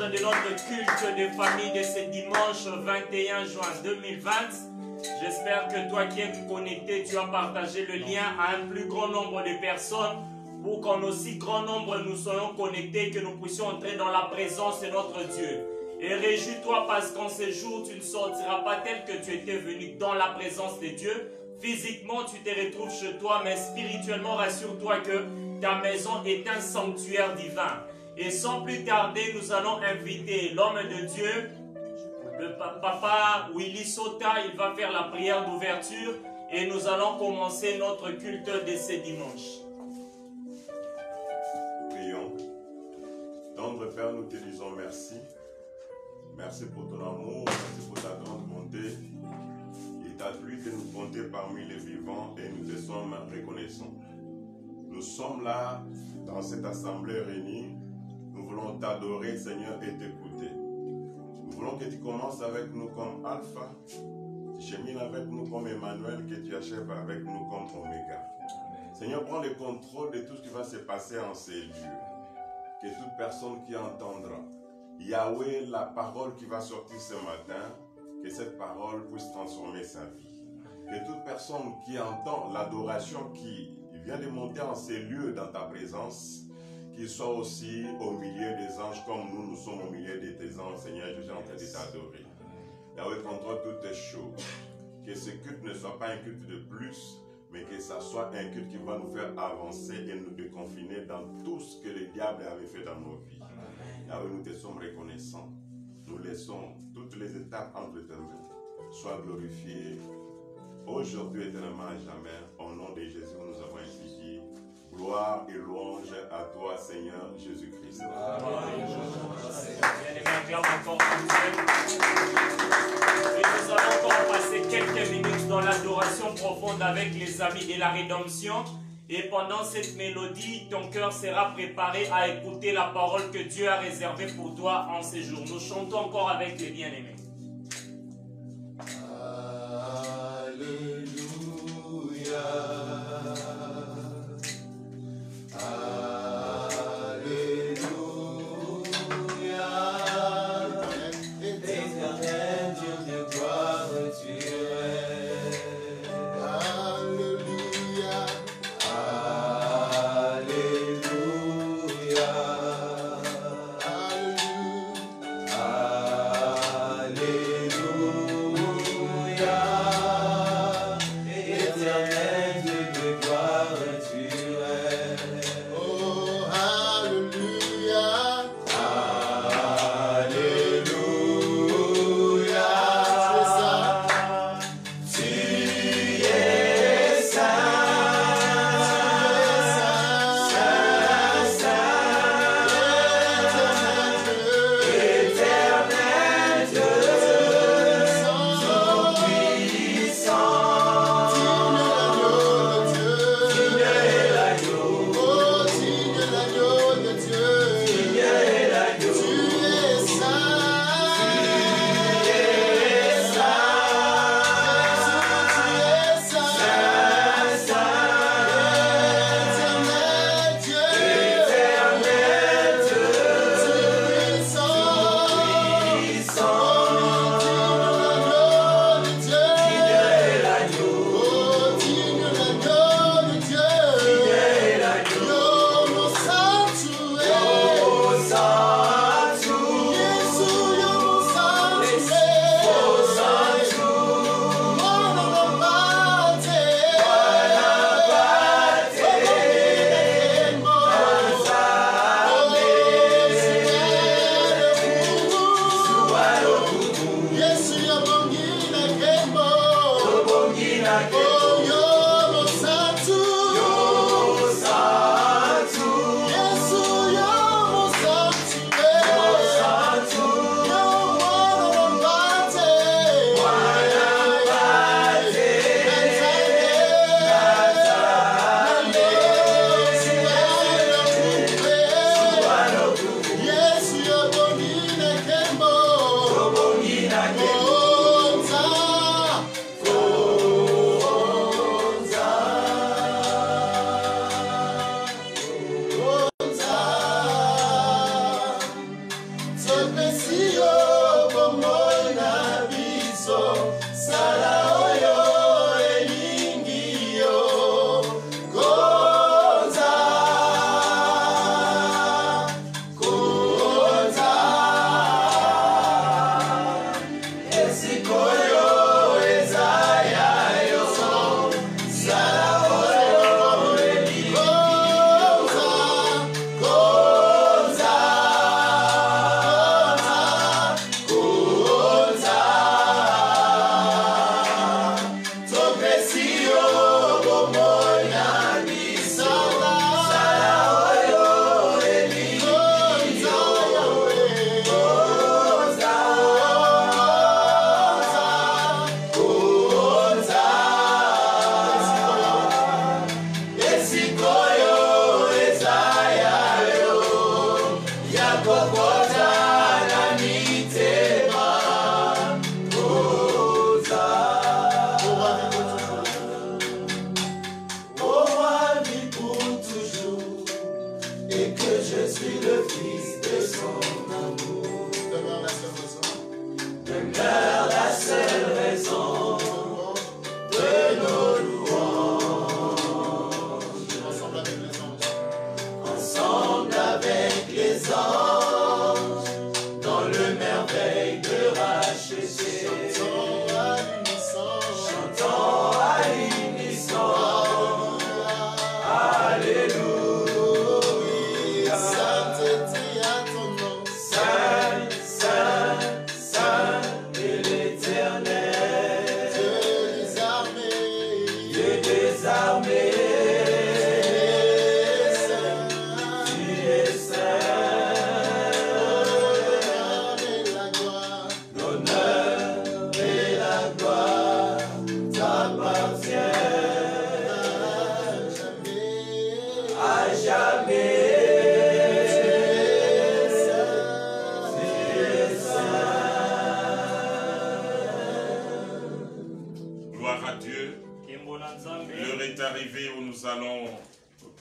cadre de notre culte de famille de ce dimanche 21 juin 2020. J'espère que toi qui es connecté, tu as partagé le lien à un plus grand nombre de personnes pour qu'en aussi grand nombre nous soyons connectés, que nous puissions entrer dans la présence de notre Dieu. Et réjouis-toi parce qu'en ce jour, tu ne sortiras pas tel que tu étais venu dans la présence de Dieu. Physiquement, tu te retrouves chez toi, mais spirituellement, rassure-toi que ta maison est un sanctuaire divin. Et sans plus tarder, nous allons inviter l'homme de Dieu, le papa Willy Sota. Il va faire la prière d'ouverture et nous allons commencer notre culte de ce dimanche. Prions. Tendre Père, nous te disons merci. Merci pour ton amour, merci pour ta grande bonté. Il t'a plu de nous compter parmi les vivants et nous te sommes reconnaissants. Nous sommes là, dans cette assemblée réunie. Nous voulons t'adorer, Seigneur, et t'écouter. Nous voulons que tu commences avec nous comme Alpha, tu chemines avec nous comme Emmanuel, que tu achèves avec nous comme Oméga. Seigneur, prends le contrôle de tout ce qui va se passer en ces lieux. Que toute personne qui entendra Yahweh, la parole qui va sortir ce matin, que cette parole puisse transformer sa vie. Que toute personne qui entend l'adoration qui vient de monter en ces lieux dans ta présence, qu'il soit aussi au milieu des anges comme nous sommes au milieu de tes anges, Seigneur, je suis en train de t'adorer. Yahweh, contrôle toutes les choses. Que ce culte ne soit pas un culte de plus, mais que ça soit un culte qui va nous faire avancer et nous déconfiner dans tout ce que le diable avait fait dans nos vies. Yahweh, nous te sommes reconnaissants. Nous laissons toutes les étapes entre tes mains. Sois glorifié aujourd'hui, éternellement, à jamais. Au nom de Jésus, nous avons ainsi. Gloire et louange à toi, Seigneur Jésus-Christ. Et nous allons encore passer quelques minutes dans l'adoration profonde avec les amis de la rédemption. Et pendant cette mélodie, ton cœur sera préparé à écouter la parole que Dieu a réservée pour toi en ces jours. Nous chantons encore avec les bien-aimés.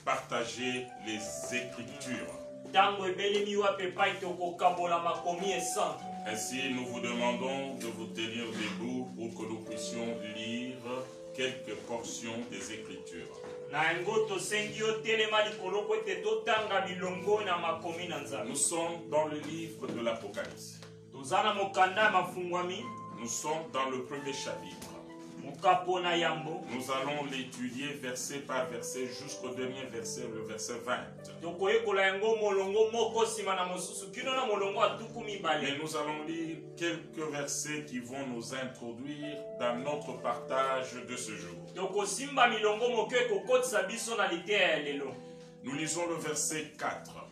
Partager les Écritures. Ainsi, nous vous demandons de vous tenir debout pour que nous puissions lire quelques portions des Écritures. Nous sommes dans le livre de l'Apocalypse. Nous sommes dans le premier chapitre. Nous allons l'étudier verset par verset jusqu'au dernier verset, le verset 20. Mais nous allons lire quelques versets qui vont nous introduire dans notre partage de ce jour. Nous lisons le verset 4.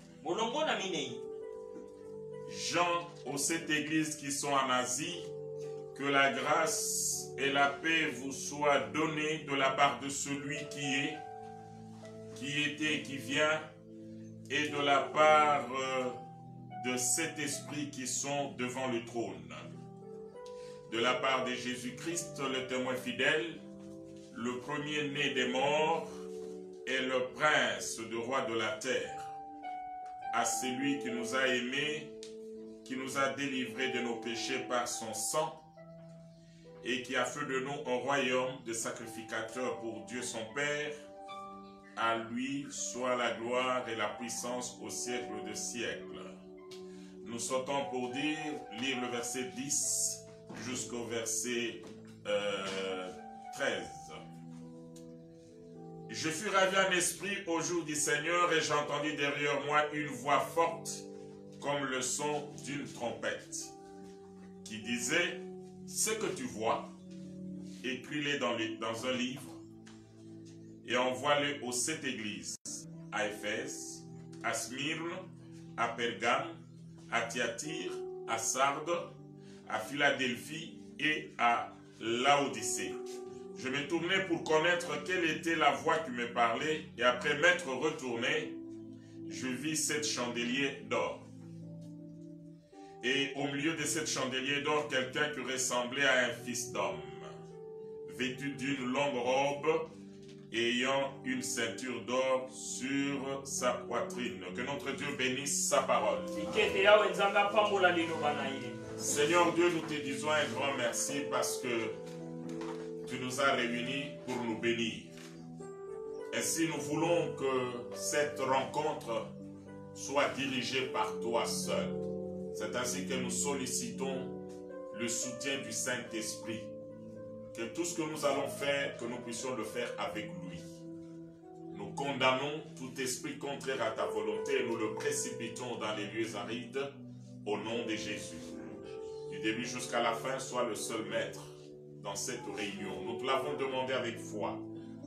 Jean, aux 7 églises qui sont en Asie, que la grâce et la paix vous soient données de la part de celui qui était, qui vient, et de la part de cet esprit qui sont devant le trône. De la part de Jésus-Christ, le témoin fidèle, le premier-né des morts et le prince du roi de la terre, à celui qui nous a aimés, qui nous a délivrés de nos péchés par son sang, et qui a fait de nous un royaume de sacrificateurs pour Dieu son Père. À lui soit la gloire et la puissance au siècle de siècles. Nous sautons pour lire le verset 10 jusqu'au verset 13. Je fus ravi en esprit au jour du Seigneur et j'entendis derrière moi une voix forte comme le son d'une trompette qui disait: ce que tu vois, écris-le dans un livre et envoie-le aux 7 églises, à Éphèse, à Smyrne, à Pergame, à Thyatire, à Sardes, à Philadelphie et à Laodicée. Je me tournai pour connaître quelle était la voix qui me parlait, et après m'être retourné, je vis 7 chandeliers d'or. Et au milieu de 7 chandeliers d'or, quelqu'un qui ressemblait à un fils d'homme, vêtu d'une longue robe ayant une ceinture d'or sur sa poitrine. Que notre Dieu bénisse sa parole. Seigneur Dieu, nous te disons un grand merci parce que tu nous as réunis pour nous bénir. Ainsi, nous voulons que cette rencontre soit dirigée par toi seul. C'est ainsi que nous sollicitons le soutien du Saint-Esprit. Que tout ce que nous allons faire, que nous puissions le faire avec lui. Nous condamnons tout esprit contraire à ta volonté et nous le précipitons dans les lieux arides au nom de Jésus. Du début jusqu'à la fin, sois le seul maître dans cette réunion. Nous te l'avons demandé avec foi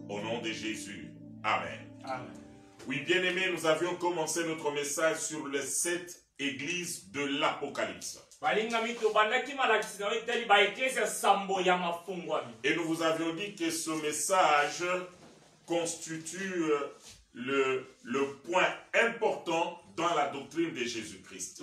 au nom de Jésus. Amen. Amen. Oui, bien-aimés, nous avions commencé notre message sur les 7 églises de l'Apocalypse. Et nous vous avions dit que ce message constitue le point important dans la doctrine de Jésus-Christ.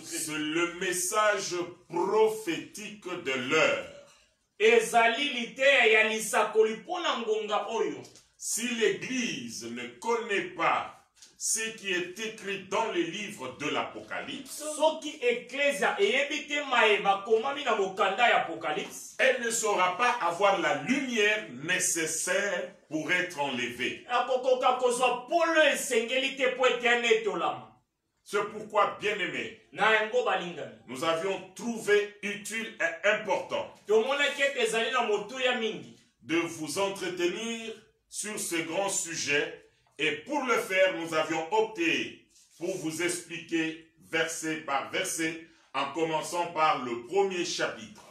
C'est le message prophétique de l'heure. Si l'Église ne connaît pas ce qui est écrit dans les livres de l'Apocalypse, elle ne saura pas avoir la lumière nécessaire pour être enlevée. C'est pourquoi, bien-aimés, nous avions trouvé utile et important de vous entretenir sur ce grand sujet. Et pour le faire, nous avions opté pour vous expliquer verset par verset, en commençant par le premier chapitre.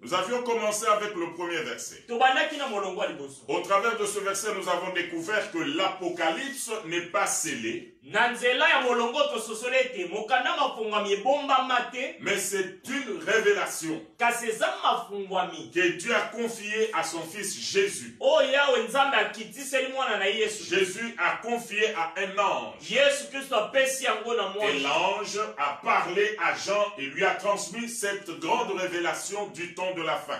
Nous avions commencé avec le premier verset. Au travers de ce verset, nous avons découvert que l'Apocalypse n'est pas scellé, mais c'est une révélation que Dieu a confiée à son fils Jésus. Jésus a confié à un ange. Et l'ange a parlé à Jean et lui a transmis cette grande révélation du temps de la fin.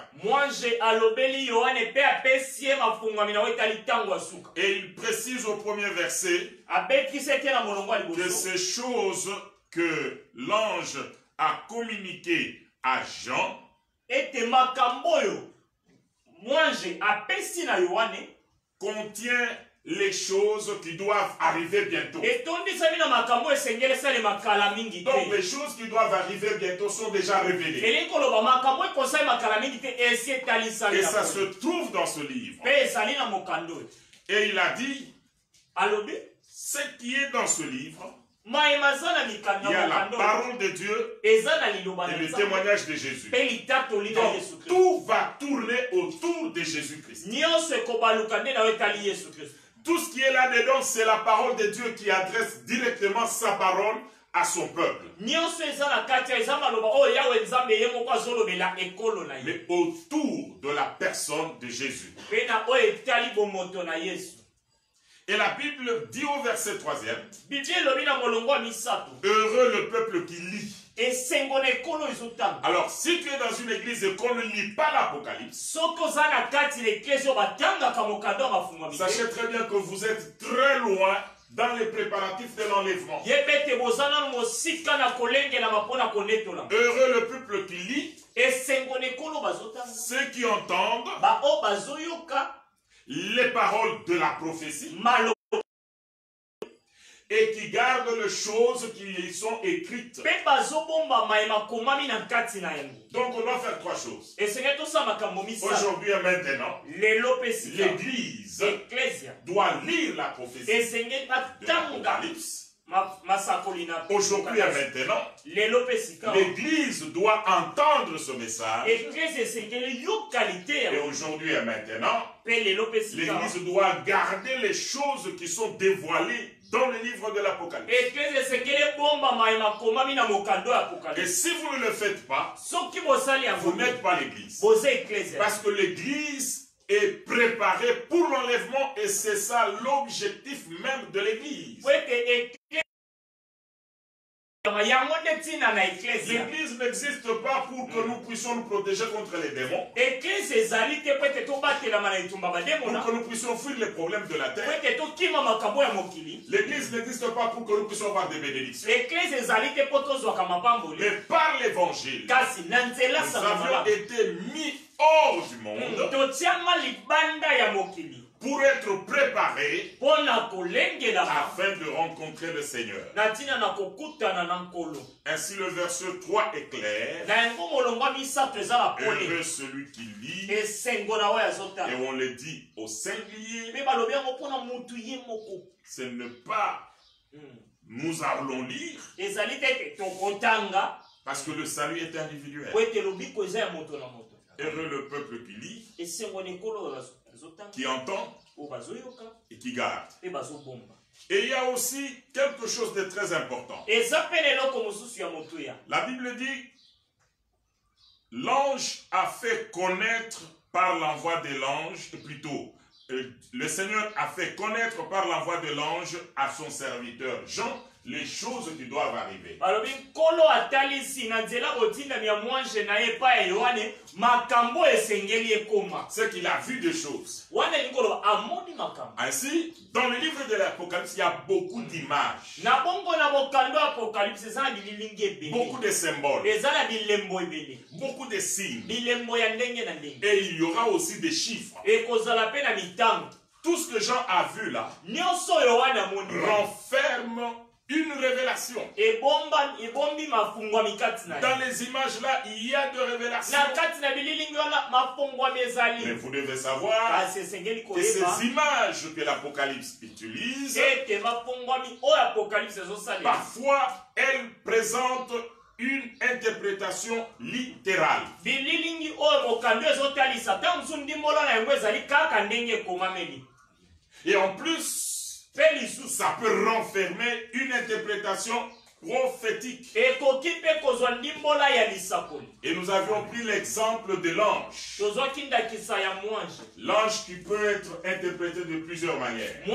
Et il précise au premier verset que ces choses que l'ange a communiquées à Jean contient les choses qui doivent arriver bientôt. Donc les choses qui doivent arriver bientôt sont déjà révélées. Et ça se trouve dans ce livre. Et il a dit, ce qui est dans ce livre, il y a la parole de Dieu et le témoignage de Jésus. Donc, tout va tourner autour de Jésus-Christ. Tout ce qui est là-dedans, c'est la parole de Dieu qui adresse directement sa parole à son peuple. Mais autour de la personne de Jésus. Et la Bible dit au verset 3e, heureux le peuple qui lit. Alors, si tu es dans une église et qu'on ne lit pas l'Apocalypse, sachez très bien que vous êtes très loin dans les préparatifs de l'enlèvement. Heureux le peuple qui lit, ceux qui entendent les paroles de la prophétie et qui gardent les choses qui y sont écrites. Donc on doit faire trois choses. Aujourd'hui et maintenant, l'Église doit lire la prophétie de l'Apocalypse. Aujourd'hui et maintenant, l'Église doit entendre ce message. Et aujourd'hui et maintenant, l'Église doit garder les choses qui sont dévoilées dans le livre de l'Apocalypse. Et si vous ne le faites pas, vous n'êtes pas l'Église. Parce que l'Église est préparé pour l'enlèvement et c'est ça l'objectif même de l'église. L'église n'existe pas pour que nous puissions nous protéger contre les démons, pour que nous puissions fuir les problèmes de la terre. L'église n'existe pas pour que nous puissions avoir des bénédictions. Mais par l'évangile, nous avions été mis hors du monde pour être préparés afin de rencontrer le Seigneur. Ainsi le verset 3 est clair. Heureux celui qui lit, et on le dit au singulier. Ce n'est pas nous allons lire, parce que le salut est individuel. Heureux le peuple qui lit, qui entend et qui garde. Et il y a aussi quelque chose de très important. La Bible dit, l'ange a fait connaître par l'envoi de l'ange, plutôt, le Seigneur a fait connaître par l'envoi de l'ange à son serviteur Jean les choses qui doivent arriver. C'est qu'il a vu des choses. Ainsi, dans le livre de l'Apocalypse, il y a beaucoup d'images, beaucoup de symboles, beaucoup de signes, et il y aura aussi des chiffres. Tout ce que Jean a vu là renferme une révélation. Dans les images là, il y a de révélations. Mais vous devez savoir que ces images que l'Apocalypse utilise, parfois elles présentent une interprétation littérale. Et en plus, ça peut renfermer une interprétation prophétique. Et nous avions pris l'exemple de l'ange. L'ange qui peut être interprété de plusieurs manières. On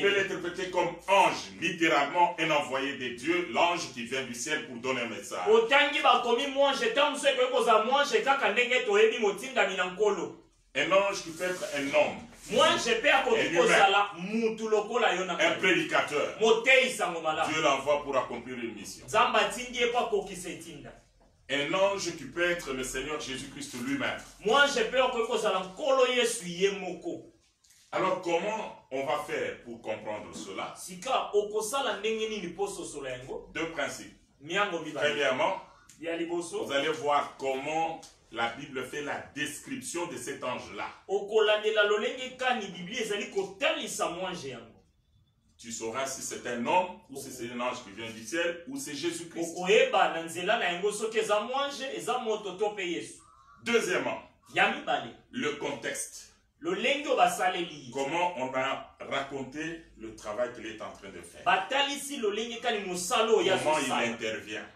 peut l'interpréter comme ange, littéralement un envoyé de Dieu, l'ange qui vient du ciel pour donner un message. Un ange qui peut être un homme. Un prédicateur. Dieu l'envoie pour accomplir une mission. Un ange qui peut être le Seigneur Jésus-Christ lui-même. Alors comment on va faire pour comprendre cela? Deux principes. Premièrement, vous allez voir comment la Bible fait la description de cet ange-là. Tu sauras si c'est un homme, ou si c'est un ange qui vient du ciel, ou c'est Jésus-Christ. Deuxièmement, le contexte. Comment on a raconté le travail qu'il est en train de faire. Comment il intervient.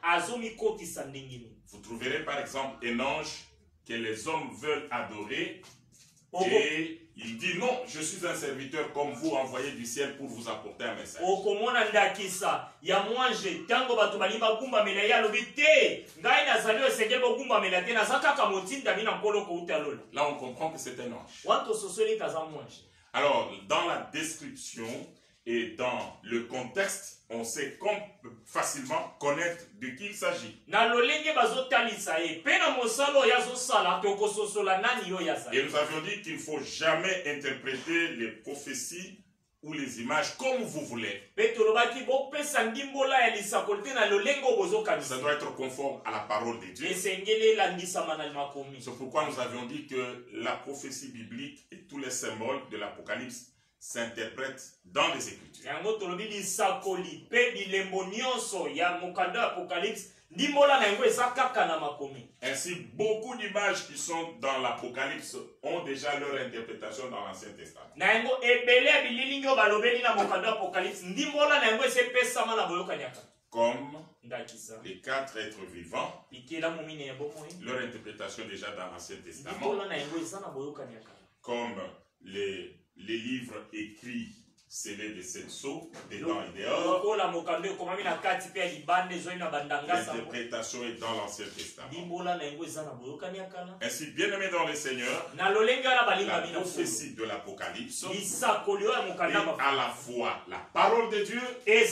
Vous trouverez par exemple un ange que les hommes veulent adorer et il dit non, je suis un serviteur comme vous envoyé du ciel pour vous apporter un message. Là on comprend que c'est un ange. Alors dans la description et dans le contexte, on sait facilement connaître de qui il s'agit. Et nous avions dit qu'il ne faut jamais interpréter les prophéties ou les images comme vous voulez. Ça doit être conforme à la parole de Dieu. C'est pourquoi nous avions dit que la prophétie biblique et tous les symboles de l'Apocalypse s'interprètent dans les Écritures. Ainsi, beaucoup d'images qui sont dans l'Apocalypse ont déjà leur interprétation dans l'Ancien Testament. Comme les 4 êtres vivants, leur interprétation déjà dans l'Ancien Testament, comme les livres écrits scellés de 7 sceaux, dedans et dehors. L'interprétation est dans l'Ancien Testament. Ainsi, bien aimé dans le Seigneur, la prophétie de l'Apocalypse est à la fois la parole de Dieu et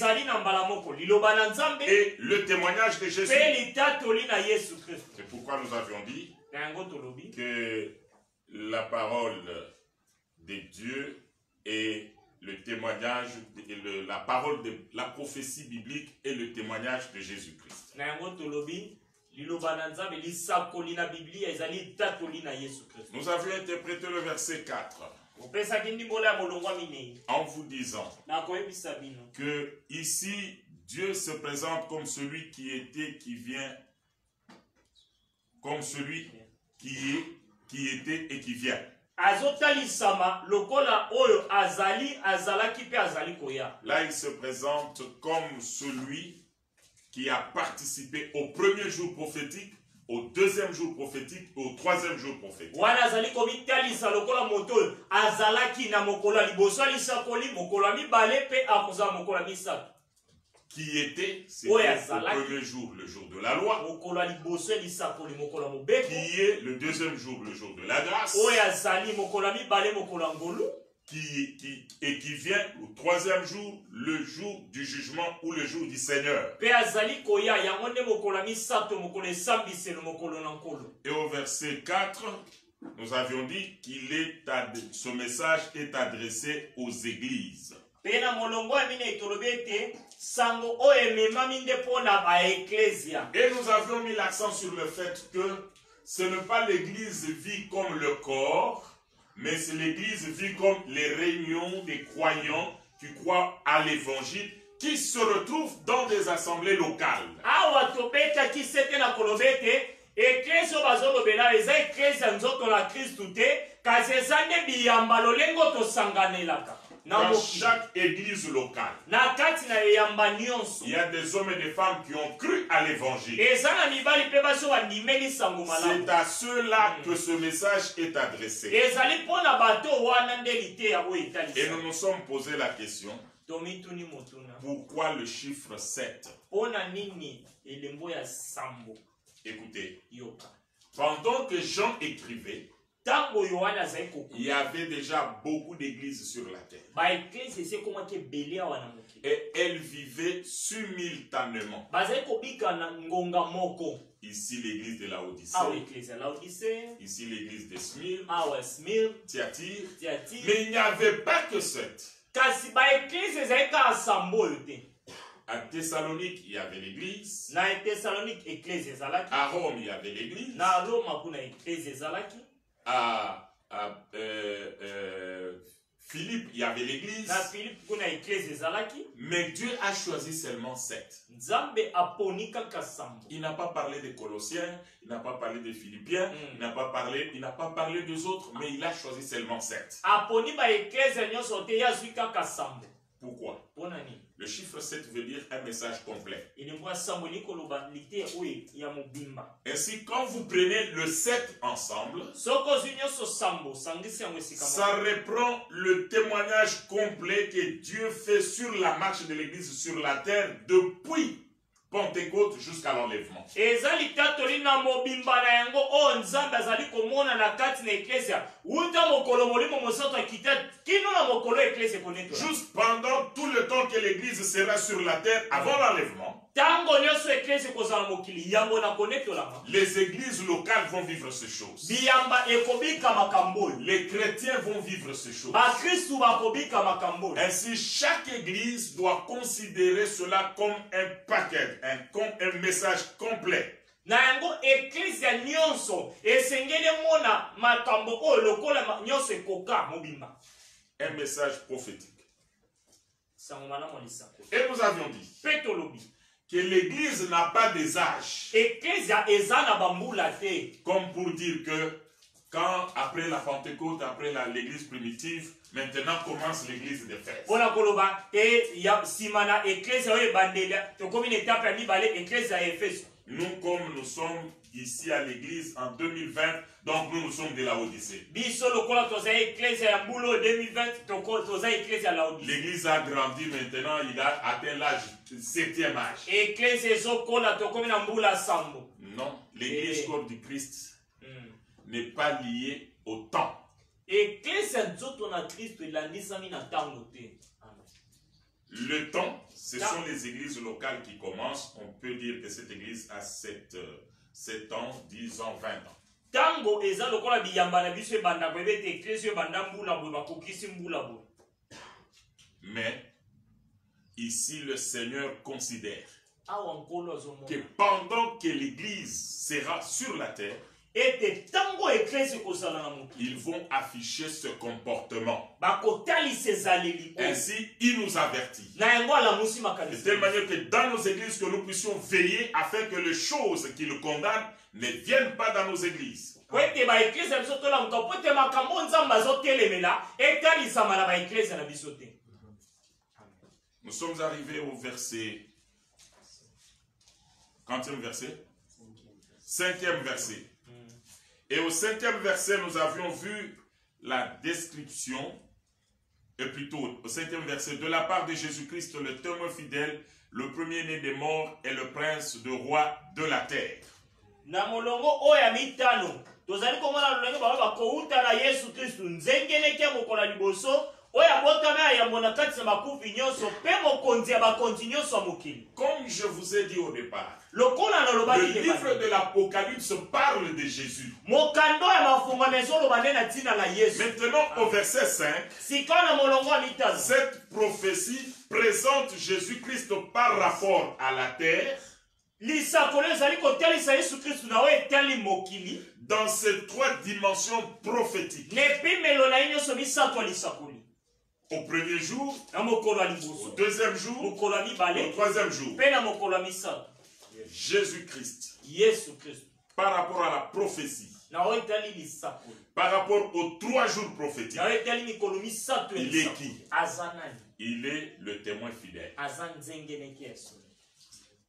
le témoignage de Jésus. C'est pourquoi nous avions dit que la parole de Dieu est le témoignage, la parole de la prophétie biblique et le témoignage de Jésus-Christ. Nous avions interprété le verset 4 en vous disant que ici Dieu se présente comme celui qui était, qui vient, comme celui qui est, qui était et qui vient. Là, il se présente comme celui qui a participé au premier jour prophétique, au deuxième jour prophétique, au troisième jour prophétique. Qui était, c'était au premier jour, le jour de la loi, qui est le deuxième jour, le jour de la grâce, et qui vient au troisième jour, le jour du jugement ou le jour du Seigneur. Et au verset 4, nous avions dit qu'il est ce message est adressé aux églises. Et nous avions mis l'accent sur le fait que ce n'est pas l'église vit comme le corps, mais c'est l'église vit comme les réunions des croyants qui croient à l'évangile, qui se retrouvent dans des assemblées locales. Dans chaque église locale, il y a des hommes et des femmes qui ont cru à l'évangile. C'est à ceux-là que ce message est adressé. Et nous nous sommes posé la question, pourquoi le chiffre 7? Écoutez, pendant que Jean écrivait, il y avait déjà beaucoup d'églises sur la terre. Et elles vivaient simultanément. Ici l'église de Laodicée. Ici l'église de Smyrne. Thyatire. Mais il n'y avait pas que 7. À Thessalonique, il y avait l'église. À Rome, il y avait l'église. À Philippe, il y avait l'église. Mais Dieu a choisi seulement 7. Il n'a pas parlé des Colossiens, il n'a pas parlé des Philippiens, il n'a pas parlé des autres, mais il a choisi seulement 7. Pourquoi? Le chiffre 7 veut dire un message complet. Ainsi, quand vous prenez le 7 ensemble, ça reprend le témoignage complet que Dieu fait sur la marche de l'Église sur la terre depuis Pentecôte jusqu'à l'enlèvement. Juste pendant tout le temps que l'Église sera sur la terre avant l'enlèvement, les églises locales vont vivre ces choses. Les chrétiens vont vivre ces choses. Ainsi, chaque église doit considérer cela comme un paquet, un message complet. Un message prophétique. Et nous avions dit que l'église n'a pas des âges. Comme pour dire que Quand après la Pentecôte, après l'église primitive, maintenant commence l'église d'Éphèse. Bona koloba et ya simana ecclesia oyo bandela to comme une étape à mibale ecclesia Éphèse. Nous, comme nous sommes ici à l'église en 2020, donc nous sommes de la Odyssée. Biso lokola toza ecclesia ya mbulo 2020 to toza ecclesia la Odyssée. L'église a grandi maintenant, il a atteint l'âge 7e âge. Ecclesia zokola to comme na mbula sambo. Non, l'église corps du Christ n'est pas liée au temps. Ecclesia nzoto na Kristo elandisami na tango te. Le temps, ce sont les églises locales qui commencent. On peut dire que cette église a 7 ans, 10 ans, 20 ans. Tango eza lokola biyamba na biso ebanda ko ebete ecclesia ebanda mbula bo bakokisi mbula bo. Mais ici le Seigneur considère Awa nkolo azomona que pendant que l'église sera sur la terre, ete tango ecclesia kozala na mokili ils vont afficher ce comportement. bakotalisa ezaleli oyo. Ainsi, il nous avertit. Na yango alamusi De makanisi. telle manière que dans nos églises, que nous puissions veiller afin que les choses qui le condamnent ne viennent pas dans nos églises. Po ete baecclesia biso tolamuka po ete makambo nzambe azotelemela etalisama na baecclesia na biso te. Nous sommes arrivés au verset. Quantième verset? 5e verset. Et au 5e verset, nous avions vu la description, et plutôt au 5e verset, de la part de Jésus-Christ, le témoin fidèle, le premier-né des morts et le prince de roi de la terre. Na molongo oya mitano tozali komona lolenge baba bakouta na Yesu Kristu nzengeleki ya mokolo ya liboso oya botame ayambo na kati na bakufi nyonso mpe mokonzi ya bakonzi nyonso ya mokili. Comme je vous ai dit au départ, lokola na le lobaki livre de l'Apocalypse parle de Jésus. mokando ya mafungwama ezoloba nde na ntina na Yesu. Maintenant, au verset 5, sikoyo na molongo ya mitano cette prophétie présente Jésus-Christ par rapport à la terre lisakolo ezali kotalisa Yesu Kristu na oyo etali mokili dans ces 3 dimensions prophétiques. na epimelo na ye nyonso misato ya lisakoli. Au premier jour, na mokolo ya au liboso, deuxième jour, mokolo ya au mibale, troisième jour. mpe na mokolo ya misato. Jésus-Christ, Yesu Kristu par rapport à la prophétie, na oyo etali lisakoli, par rapport aux 3 jours prophétiques, na oyo etali mikolo misato ya il est lisakoli. qui? Aza nani? Il est le témoin fidèle. Aza nzengeneki ya soni.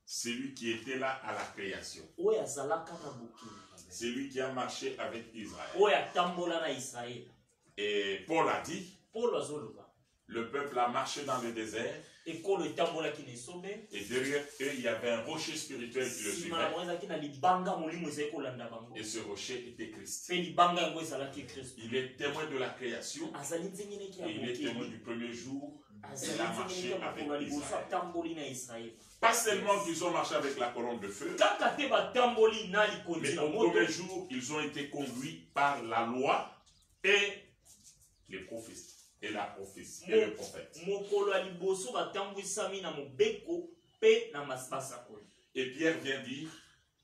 Celui qui était là à la création. Oyo azalaka na mokili. Celui qui a marché avec Israël. Oyo atambola na Israeli. Et Paul a dit, Paulo azoloba. le peuple a marché dans le désert Ekolo etambolaki na esobe. et derrière eux, il y avait un rocher spirituel qui le Nsima na suivait. bango ezalaki na libanga molimo ezali kolanda bango. Et ce rocher était Christ. Mpe libanga yango ezalaki Kristu. Il est témoin de la création Azali nzengeneki ya et il est témoin mokili. du premier jour. Azali Il a nzengeneki marché ya mokolo ya avec liboso Israël. atamboli na Israeli. Pas seulement qu'ils ont marché avec la colonne de feu, Kaka te batamboli na likonzi mais na au moto. premier jour, ils ont été conduits par la loi et les prophéties. Et la prophétie et le prophète. Mokolo ya liboso batambwisami na mobeko mpe na basakoli. Et Pierre vient dire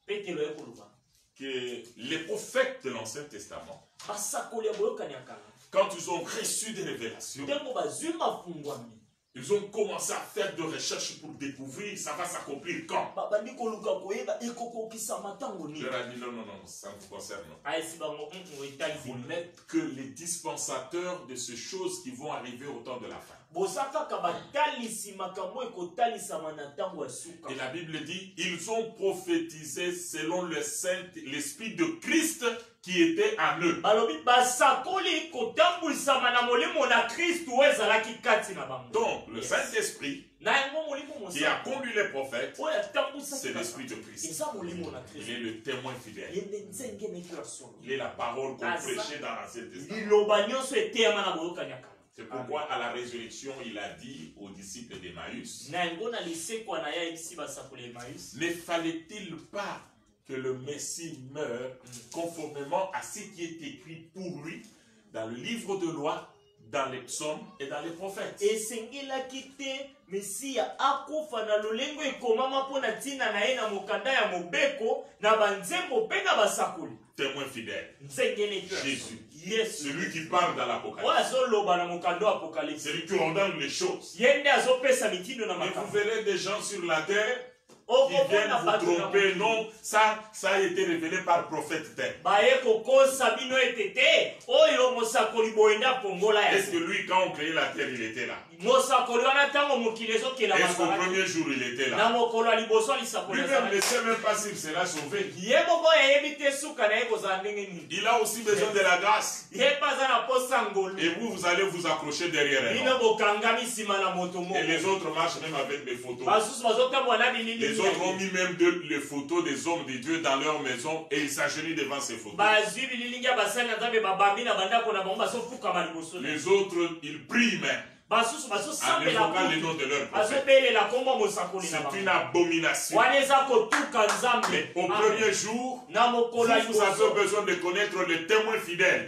Petelo ekoloba. que les prophètes de l'Ancien Testament, Basakoli ya boyokani ya kala. quand ils ont reçu des révélations, Ntango bazwi mafungwami. ils ont commencé à faire des recherches pour découvrir ça va s'accomplir quand. Babandi koluka koyeba ekokokisama ntango Il nini. leur a dit non, non, non, ça ne vous concerne pas. Ayesi bango etali Vous zini. n'êtes que les dispensateurs de ces choses qui vont arriver au temps de la fin. Boza kaka batalisi makambo ekotalisama na ntango ya suka. Et la Bible dit, ils ont prophétisé selon l'Esprit de Christ qui était en eux. Balobi basakoli kotambulisama na molimo na Kristu oyo ezalaki kati na bango. Donc, le Saint-Esprit Na yango molimo qui a mosa. conduit les prophètes, Oyo atambwisaki c'est kaka. l'Esprit de Christ. Eza molimo na Il Kristu. est le témoin fidèle. Ye nde nzengeneki ya solo. Il est la parole qu'on prêchait dans l'Ancien Testament. Liloba nyonso eteyama na boyokani ya kala. C'est pourquoi à la résurrection, il a dit aux disciples d'Emmaüs, Na yango na lisekwa na ye ayebisi basakoli ya Emmaüs. ne fallait-il pas que le Messie meure conformément à ce qui est écrit pour lui dans le livre de loi, dans les psaumes et dans les prophètes? Esengelaki te Mesiya akufa na lolengo ekomama mpo na ntina na ye na mokanda ya mobeko na banzembo mpe na basakoli. Témoin fidèle, Nzengeneki ya Jésus, Yesu. celui qui parle dans l'Apocalypse, Oyo azoloba na mokanda wa Apocalypse. celui qui ordonne les choses. Ye nde azopesa mitindo na Et vous makambo. verrez des gens sur la terre qui viennent vous tromper. Non, ça a été révélé par le prophète tel. Est-ce que lui, quand on créait la terre, il était là? Est-ce qu'au premier jour, il était là? Lui-même ne sait même pas s'il sera sauvé. Il a aussi besoin de la grâce. Et vous allez vous accrocher derrière elle. Et les autres marchent même avec des photos. Les autres ont mis même les photos des hommes de Dieu dans leur maison et ils s'agenouillent devant ces photos. Les autres, ils prient même. En évoquant le nom de leur prophète. C'est une abomination. Mais au premier jour, vous avez besoin de connaître le témoin fidèle.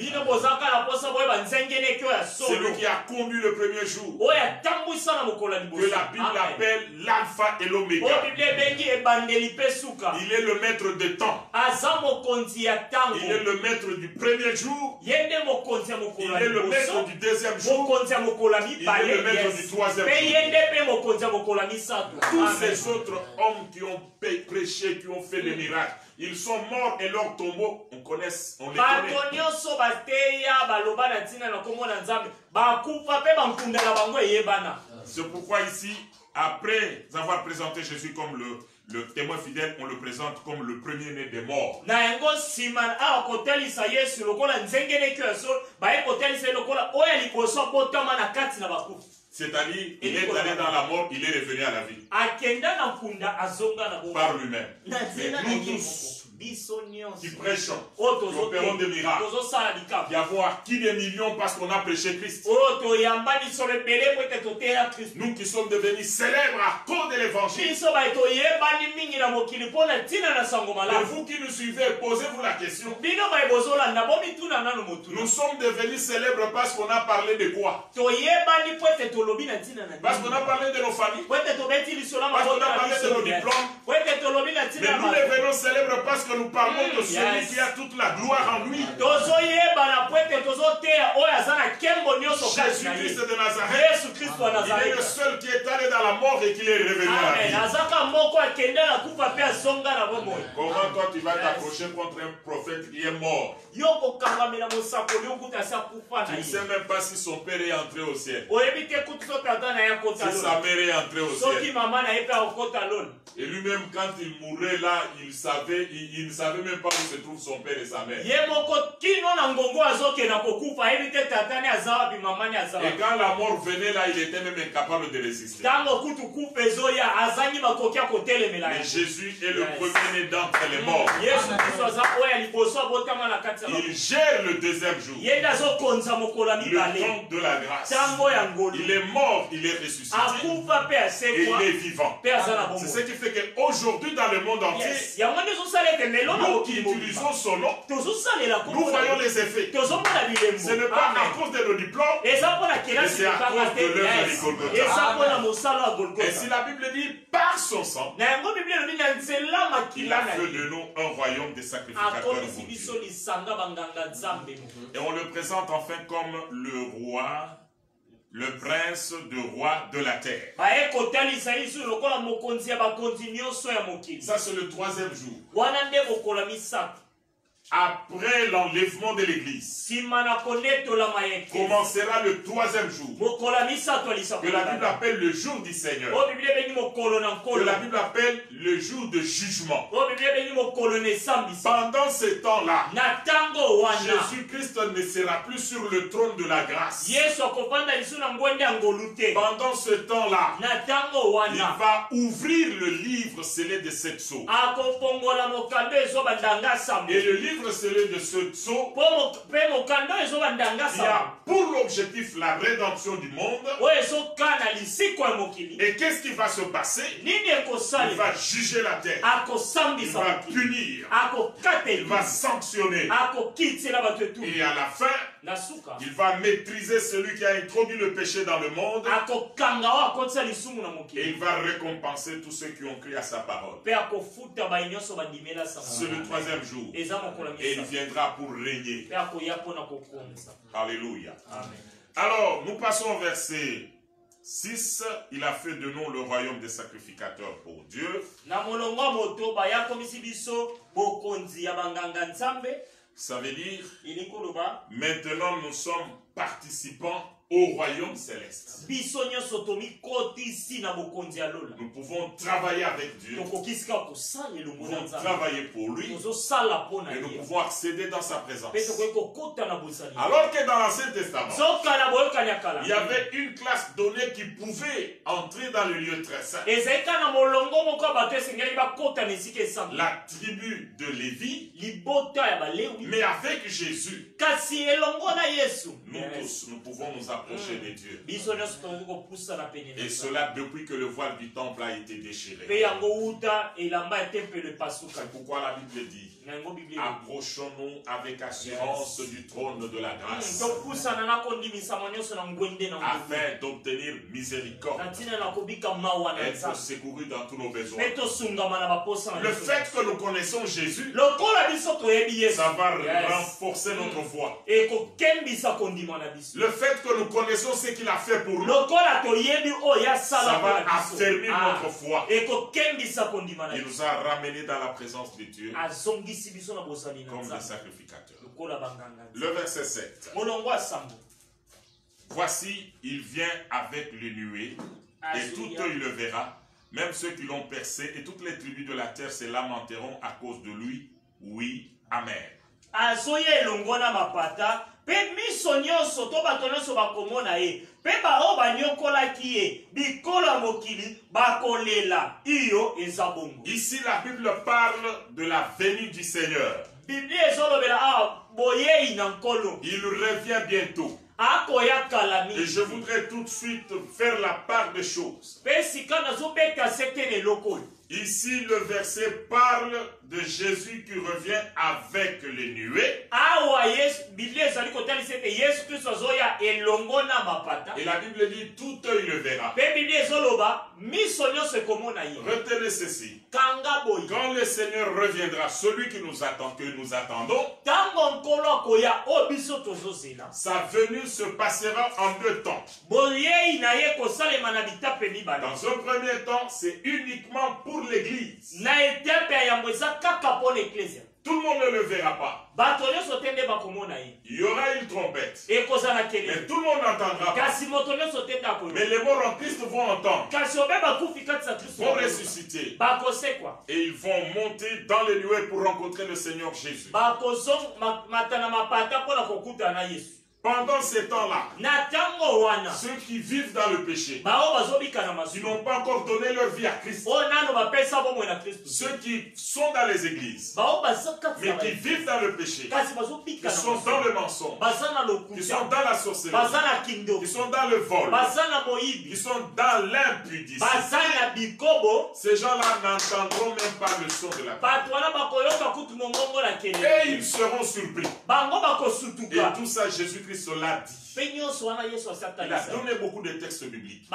Celui qui a conduit le premier jour. Que la Bible appelle l'alpha et l'oméga. Il est le maître de temps. Il est le maître du premier jour. Il est le maître du deuxième jour. Il est le maître du troisième jour. Tous ces autres hommes qui ont prêché, qui ont fait des miracles, ils sont morts et leur tombeau, on les connaît. C'est pourquoi ici, après avoir présenté Jésus comme le témoin fidèle, on le présente comme le premier-né des morts. C'est-à-dire, il est allé dans la mort, il est revenu à la vie. Par lui-même. Mais nous tous, qui prêchons, qui opérons des miracles, qui avons acquis des millions parce qu'on a prêché Christ. Nous qui sommes devenus célèbres à cause de l'évangile. Et vous qui nous suivez, posez-vous la question. Nous sommes devenus célèbres parce qu'on a parlé de quoi? Parce qu'on a parlé de nos familles. Parce qu'on a parlé de nos diplômes. Mais nous devenons célèbres parce que nous parlons de celui qui a toute la gloire en lui. Jésus-Christ de Nazareth. Il est le seul qui est allé dans la mort et qui est revenu à la vie. Comment toi tu vas t'approcher contre un prophète qui est mort? Tu ne sais même pas si son père est entré au ciel. Si sa mère est entrée au ciel. Et lui-même quand il mourait là, il ne savait même pas où se trouve son père et sa mère. Et quand la mort venait là, il était même incapable de résister. Mais Jésus est le premier-né d'entre les morts. Il gère le deuxième jour. Le temps de la grâce. Il est mort, il est ressuscité. Et il est vivant. C'est ce qui fait qu'aujourd'hui dans le monde entier, nous qui utilisons son nom, nous voyons les effets. Ce n'est pas à cause de nos diplômes, mais c'est à cause de l'œuvre de Golgotha. Et si la Bible dit par son sang, il a fait de nous un royaume de sacrificateurs pour Dieu. Et on le présente enfin comme le roi, le prince de roi de la terre. Ça c'est le troisième jour. Après l'enlèvement de l'église, commencera le troisième jour, que la Bible appelle le jour du Seigneur, que la Bible appelle le jour de jugement. Pendant ce temps-là, Jésus-Christ ne sera plus sur le trône de la grâce. Pendant ce temps-là, il va ouvrir le livre scellé de sept sceaux. Et le livre scellé de ce sceau, il y a pour l'objectif la rédemption du monde. Et qu'est-ce qui va se passer? Il va juger la terre. Il va punir. Il va sanctionner. Et à la fin, il va maîtriser celui qui a introduit le péché dans le monde. Et il va récompenser tous ceux qui ont cru à sa parole. C'est le troisième jour. Et il viendra pour régner. Alléluia. Amen. Alors, nous passons au verset 6, il a fait de nous le royaume des sacrificateurs pour Dieu. Ça veut dire, maintenant nous sommes participants au royaume céleste. Nous pouvons travailler avec Dieu. Nous pouvons travailler pour lui. Et nous pouvons accéder dans sa présence. Alors que dans l'Ancien Testament, il y avait une classe donnée qui pouvait entrer dans le lieu très saint. La tribu de Lévi. Mais avec Jésus, nous tous, nous pouvons nous approcher de Dieu. Et cela depuis que le voile du temple a été déchiré. C'est pourquoi la Bible dit, approchons-nous avec assurance du trône de la grâce, afin d'obtenir miséricorde, être secouru dans tous nos besoins. Le fait que nous connaissons Jésus, ça va renforcer notre foi. Le fait que nous connaissons ce qu'il a fait pour nous, ça va affermir notre foi. Il nous a ramenés dans la présence de Dieu comme des sacrificateurs. Le verset 7. Voici, il vient avec les nuées, et tout œil le verra, même ceux qui l'ont percé, et toutes les tribus de la terre se lamenteront à cause de lui. Oui, amen. Pe miso nyonso to bato nyonso bakomona ye pe bao banyokolaki ye bikolo mokili bakolela iyo eza bongo. Ici la Bible parle de la venue du Seigneur. Bible ezolobela boye inankolo. Il revient bientôt. Et je voudrais tout de suite faire la part des choses. Ici, le verset parle de Jésus qui revient avec les nuées. Et la Bible dit, tout œil le verra. Retenez ceci. Quand le Seigneur reviendra, celui que nous attendons, sa venue se passera en 2 temps. Dans un premier temps, c'est uniquement pour l'Église. Tout le monde ne le verra pas. Il y aura une trompette. Mais tout le monde n'entendra pas. Mais les morts en Christ vont entendre. Vont ressusciter. Et ils vont monter dans les nuées pour rencontrer le Seigneur Jésus. Pendant ces temps-là, ceux qui vivent dans le péché, qui n'ont pas encore donné leur vie à Christ, ceux qui sont dans les églises, mais qui vivent dans le péché, qui sont dans le mensonge, qui sont dans la sorcellerie, qui sont dans le vol, qui sont dans l'impudicité, ces gens-là n'entendront même pas le son de la parole. Et ils seront surpris. Et tout ça, Jésus-Christ l'a dit. Il a donné beaucoup de textes bibliques.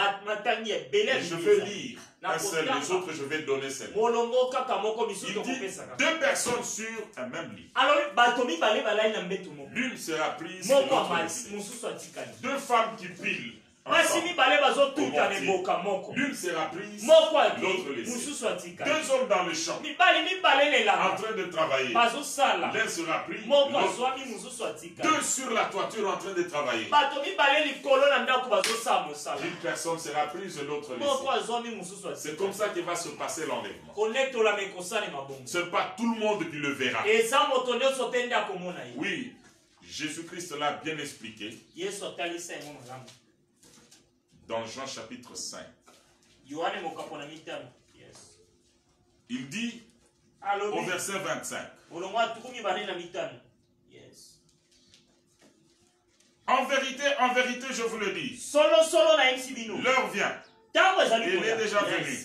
Et je vais lire un seul, les autres je vais donner celle. Il dit 2 personnes sur un même lit. L'une sera prise et l'autre laissée. 2 femmes qui pilent. L'une sera prise, l'autre laissée. 2 hommes dans le champ, en train de travailler. L'un sera pris, l'autre. 2 sur la toiture en train de travailler. Une personne sera prise, l'autre laissée. C'est comme ça que va se passer l'enlèvement. Ce n'est pas tout le monde qui le verra. Oui, Jésus-Christ l'a bien expliqué. Dans Jean chapitre 5. Il dit au verset 25. En vérité, je vous le dis. L'heure vient. Il est déjà venu.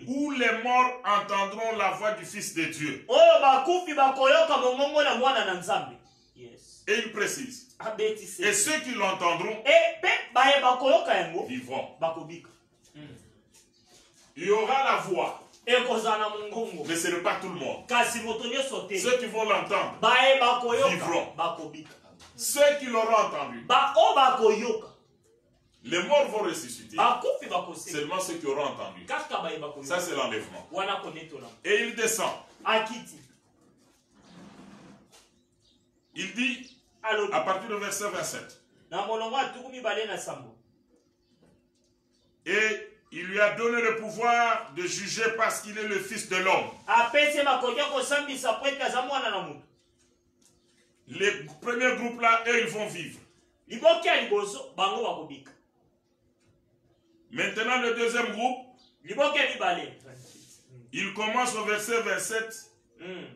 Où les morts entendront la voix du Fils de Dieu. Et il précise. Et ceux qui l'entendront vivront. Il y aura la voix. Mais ce n'est pas tout le monde. Ceux qui vont l'entendre vivront. Ceux qui l'auront entendu Les morts vont ressusciter. bakufi bakose Seulement ceux qui auront entendu. kaka bayeba koyoka. Ça, c'est l'enlèvement. Wana konetola Et il descend. akiti Il dit, alobi à partir du verset 27, na molongo atuku mibale na sambo et il lui a donné le pouvoir de juger parce qu'il est le fils de l'homme. apesi makoki ya kosambisa po ete aza mwana na moto. Les premiers groupes là, eux, ils vont vivre. Liboki ya liboso bango bakobika. Maintenant, le deuxième groupe, Liboki ya mibale il commence au verset 27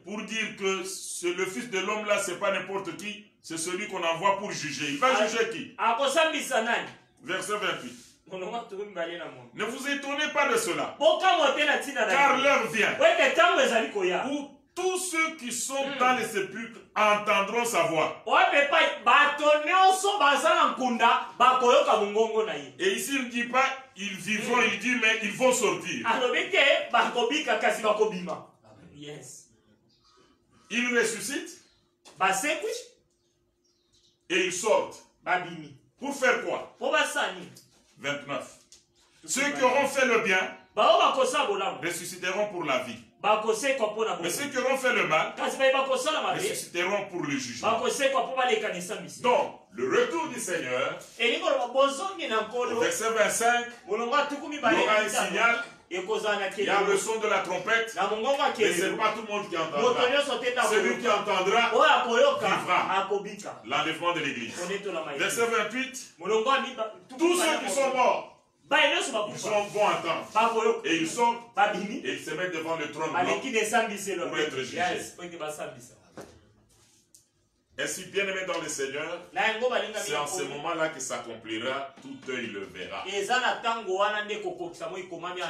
pour dire que le fils de l'homme là, c'est pas n'importe qui, c'est celui qu'on envoie pour juger. Il va juger qui? akosambisa nani? Verset 28. Molongo atuku mibale na moto. Ne vous étonnez pas de cela, Bokamwa te na ntina na car ye. l'heure vient Weke ntango ezali koya. où tous ceux qui sont dans les sépulcres entendront sa voix. Oyepe pa bato nyonso baza na nkunda bakoyoka mongongo na ye. Et ici, il ne dit pas ils vivront, il dit mais ils vont sortir. Alobi te bakobika kasi bakobima. Yes. Ils ressuscitent Basekwi et ils sortent. babimi. Pour faire quoi? Po basani. 29. Ceux qui auront fait le bien Bao bakosa bolamu. ressusciteront pour la vie. Bakosekwa po na Mais bongo. ceux qui auront fait le mal Kasi baye bakosala mabe. ressusciteront pour le jugement. Bakosekwa po balekanisa misi. Donc, le retour du Seigneur, Elingo lo bozongi na au nkolo. verset 25, Molongo atuku il y mibale aura un na mitano. signal, Ekozala na il y a le kelelo. son de la trompette, Na mongongo mais ce akelelo. n'est pas tout le monde qui Moto entendra. nyonso te na Celui qui entendra oyo akoyoka vivra. akobika. L'enlèvement de l'église. Konetola maye. Verset 28, Molongo amiba. tous ceux qui sont morts, Baye nyonso ils bakufa. vont entendre. Bakoyoka. Et ils sortent Babimi. et ils se mettent devant le trône blanc. Baleki desambiselo. Pour être jugé. Yes, po ete basambisa. Ainsi, bien-aimé dans le Seigneur, Na yango balinga c'est en ce moment-là que s'accomplira, tout œil le verra. eza na ntango wana nde kokokisa mo ekomami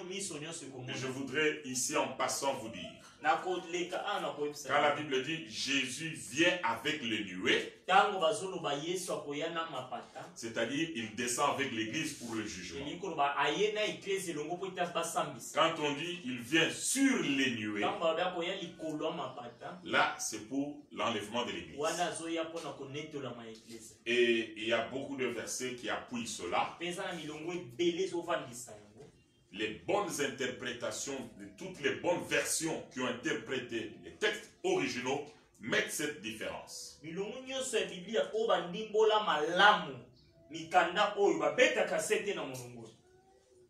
miso nyonso Et ekomona. je voudrais ici en passant vous dire, Nakoleka nakoyebisa. quand la Bible dit Jésus vient avec les nuées, Ntango bazoloba Yesu akoya na mapata. c'est-à-dire il descend avec l'église pour le jugement. Elingi koloba aye na eklesi elongo po ete basambisa. Quand on dit il vient sur les nuées, Ntango balobi akoya likolo ya mapata. là c'est pour l'enlèvement de l'église. Wana azoya mpona konetolama eklesi. Et il y a beaucoup de versets qui appuient cela. Mpe eza na milongo ebele ezovandisa yango. Les bonnes interprétations, de toutes les bonnes versions qui ont interprété les textes originaux mettent cette différence. Milongo nyonso ya biblia oyo bandimbola malamu mikanda oyo babetaka sete na molongo.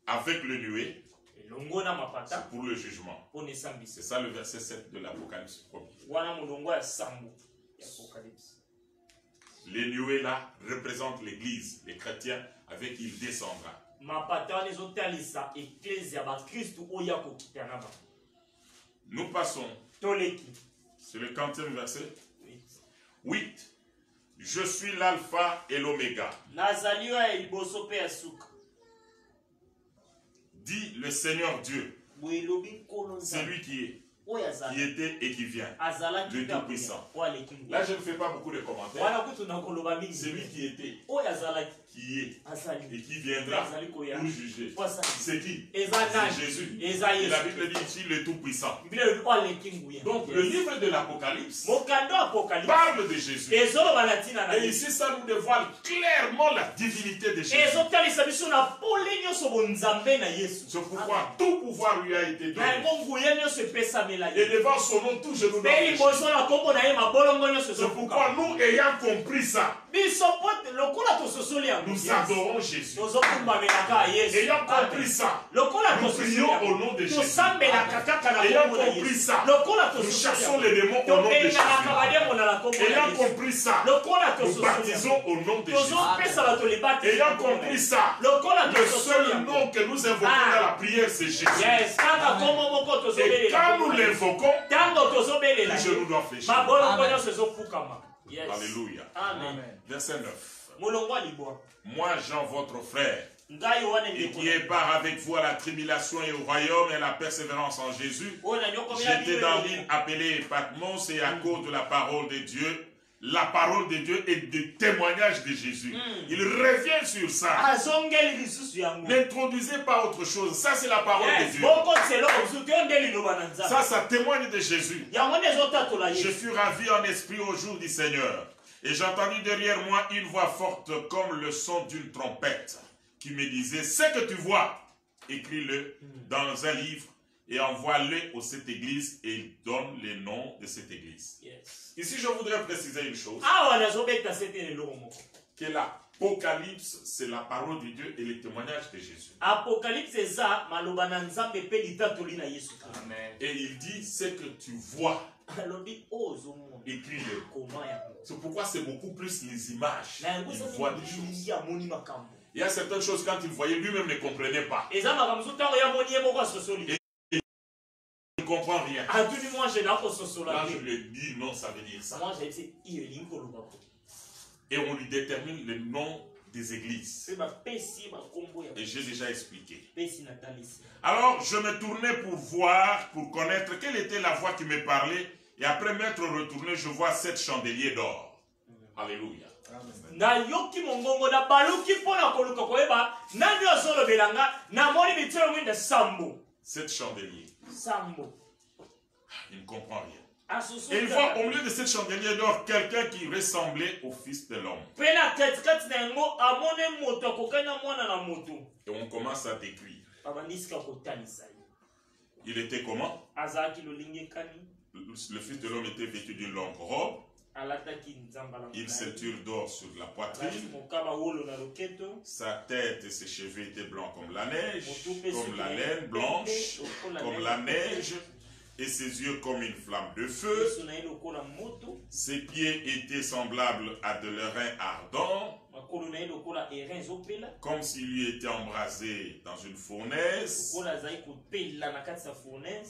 Avec le nuée, Elongo na mapata c'est pour le jugement. mpona esambisa. C'est ça le verset 7 de l'Apocalypse 1er. Wana molongo ya sambo ya Apocalypse. Les nuées là représentent l'église, les chrétiens avec qui il descendra. Mapata wana ezotalisa eklesi ya bakristu oyo ya kokita na bango. Nous passons, Toleki. c'est le 40e verset. 8. Je suis l'alpha et l'oméga, Nazali oyo ya liboso mpe ya suka. dit le Seigneur Dieu, Boye elobi nkolo c'est nzambe lui qui est, oyo qui azali. était et qui vient. Azalaki Le mpe akoya. Tout-Puissant. Oyo aleki nguya. Là, je ne fais pas beaucoup de commentaires. Wana kutu na koloba mingi. C'est lui qui était, Oyo azalaki. qui est Azali. et qui viendra Azali koya. pour juger. Po asali. C'est qui? Eza nani? C'est Jésus. Eza Et Yesu. la Bible dit ici le Tout-Puissant. Biblia elobi oyo aleki nguya. Donc, le livre de l'Apocalypse Mokando ya Apocalypse. parle de Jésus. Ezoloba na ntina na Et Yesu. ici, ça nous dévoile clairement la divinité de Jésus. Ezotalisa biso na pole nyonso bonzambe na Yesu. C'est pourquoi tout pouvoir lui a été Na donné. yango nguya nyonso epesamela Et ye. devant son nom, tout genou doit Mpe fléchir. liboso na kombo na ye mabolongo nyonso C'est pourquoi ezofuka. nous, ayant compris ça, Biso po lokola tososoli yango. nous adorons Jésus. tozokumbamelaka Yesu. Ayant compris ça, Lokola nous tososoli prions yango. au nom de Jésus. Tosambelaka kaka na Ayant kombo na compris Yesu. ça, Lokola nous tososoli chassons yango. les démons au nom de Jésus. Tobenganaka bademo na kombo na Ayant Yesu. compris ça, Lokola nous tososoli yango. baptisons au nom de Jésus. Tozopesa bato libati. Ayant compris ça, Lokola le tososoli seul yango. nom que nous invoquons dans la prière, c'est Jésus. Yes, kaka kombo moko Et tozobelela. quand nous l'invoquons, Tango tozobelela. les genoux doivent fléchir. Mabolongo nyonso ezofukama. Yes. Alléluia. Amen. Verset 9. Molongo ya libwa. Moi, Jean, votre frère, Ngai wana et ndeko. qui est part avec vous à la tribulation et au royaume et à la persévérance en Jésus, Oyo na nyoko mela j'étais dans l'île appelée Patmos et à cause de la parole de Dieu, la parole de Dieu et des témoignages de Jésus. Il revient sur ça. N'introduisez pas autre chose. Ça, c'est la parole de Dieu. Ça témoigne de Jésus. Je fus ravi en esprit au jour du Seigneur. Et j'entendis derrière moi une voix forte comme le son d'une trompette qui me disait, ce que tu vois, écris-le dans un livre et envoie-le aux 7 églises et il donne les noms de cette église. Ici, je voudrais préciser une chose. Que l'Apocalypse, c'est la parole de Dieu et les témoignages de Jésus. Et il dit, ce que tu vois, écris-le. C'est pourquoi c'est beaucoup plus les images. Il voit des choses. Il y a certaines choses, quand il voyait, lui-même ne comprenait pas. Il ne comprend rien. Là, je lui ai dit, non, ça veut dire ça. Et on lui détermine le nom des églises. Et j'ai déjà expliqué. Alors, je me tournais pour voir, pour connaître quelle était la voix qui me parlait. Et après m'être retourné, je vois 7 chandeliers d'or. Alléluia. Sept chandeliers. Il ne comprend rien. Et il voit au milieu de cette chandelier d'or quelqu'un qui ressemblait au Fils de l'homme. Et on commence à décrire. Il était comment? Le Fils de l'homme était vêtu d'une longue robe. Une ceinture d'or sur la poitrine. Sa tête et ses cheveux étaient blancs comme la neige, comme la laine blanche, comme la neige, et ses yeux comme une flamme de feu. Ses pieds étaient semblables à de l'airain ardent, comme s'il lui était embrasé dans une fournaise,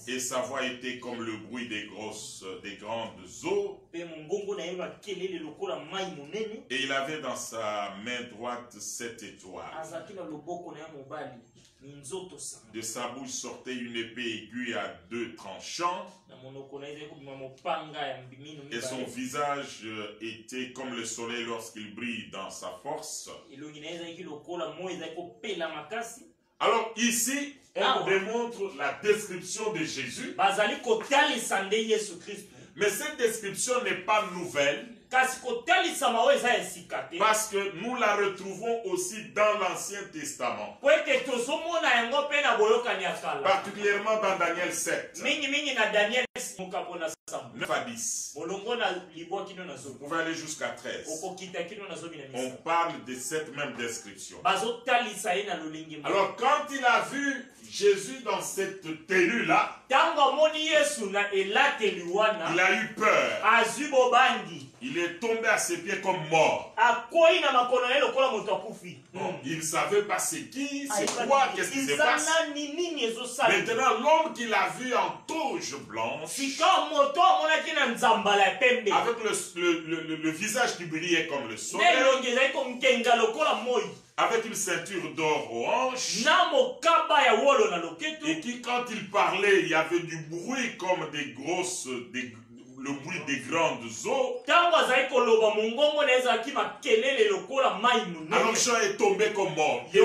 et sa voix était comme le bruit des grandes eaux, et il avait dans sa main droite 7 étoiles. De sa bouche sortait une épée aiguë à 2 tranchants, et son visage était comme le soleil lorsqu'il brille dans sa force. Alors ici, on démontre la description de Jésus, mais cette description n'est pas nouvelle. Parce que nous la retrouvons aussi dans l'Ancien Testament. Particulièrement dans Daniel 7. 9 à 10. Vous pouvez aller jusqu'à 13. On parle de cette même description. Alors quand il a vu Jésus dans cette tenue-là, il a eu peur. Il est tombé à ses pieds comme mort. Il ne savait pas c'est qui, c'est quoi, qu'est-ce qui se passe. Maintenant, l'homme qu'il a vu en toge blanche, avec le visage qui brillait comme le soleil, avec une ceinture d'or aux hanches, et qui, quand il parlait, il y avait du bruit comme le bruit des grandes eaux. Alors Jean est tombé comme mort. Mais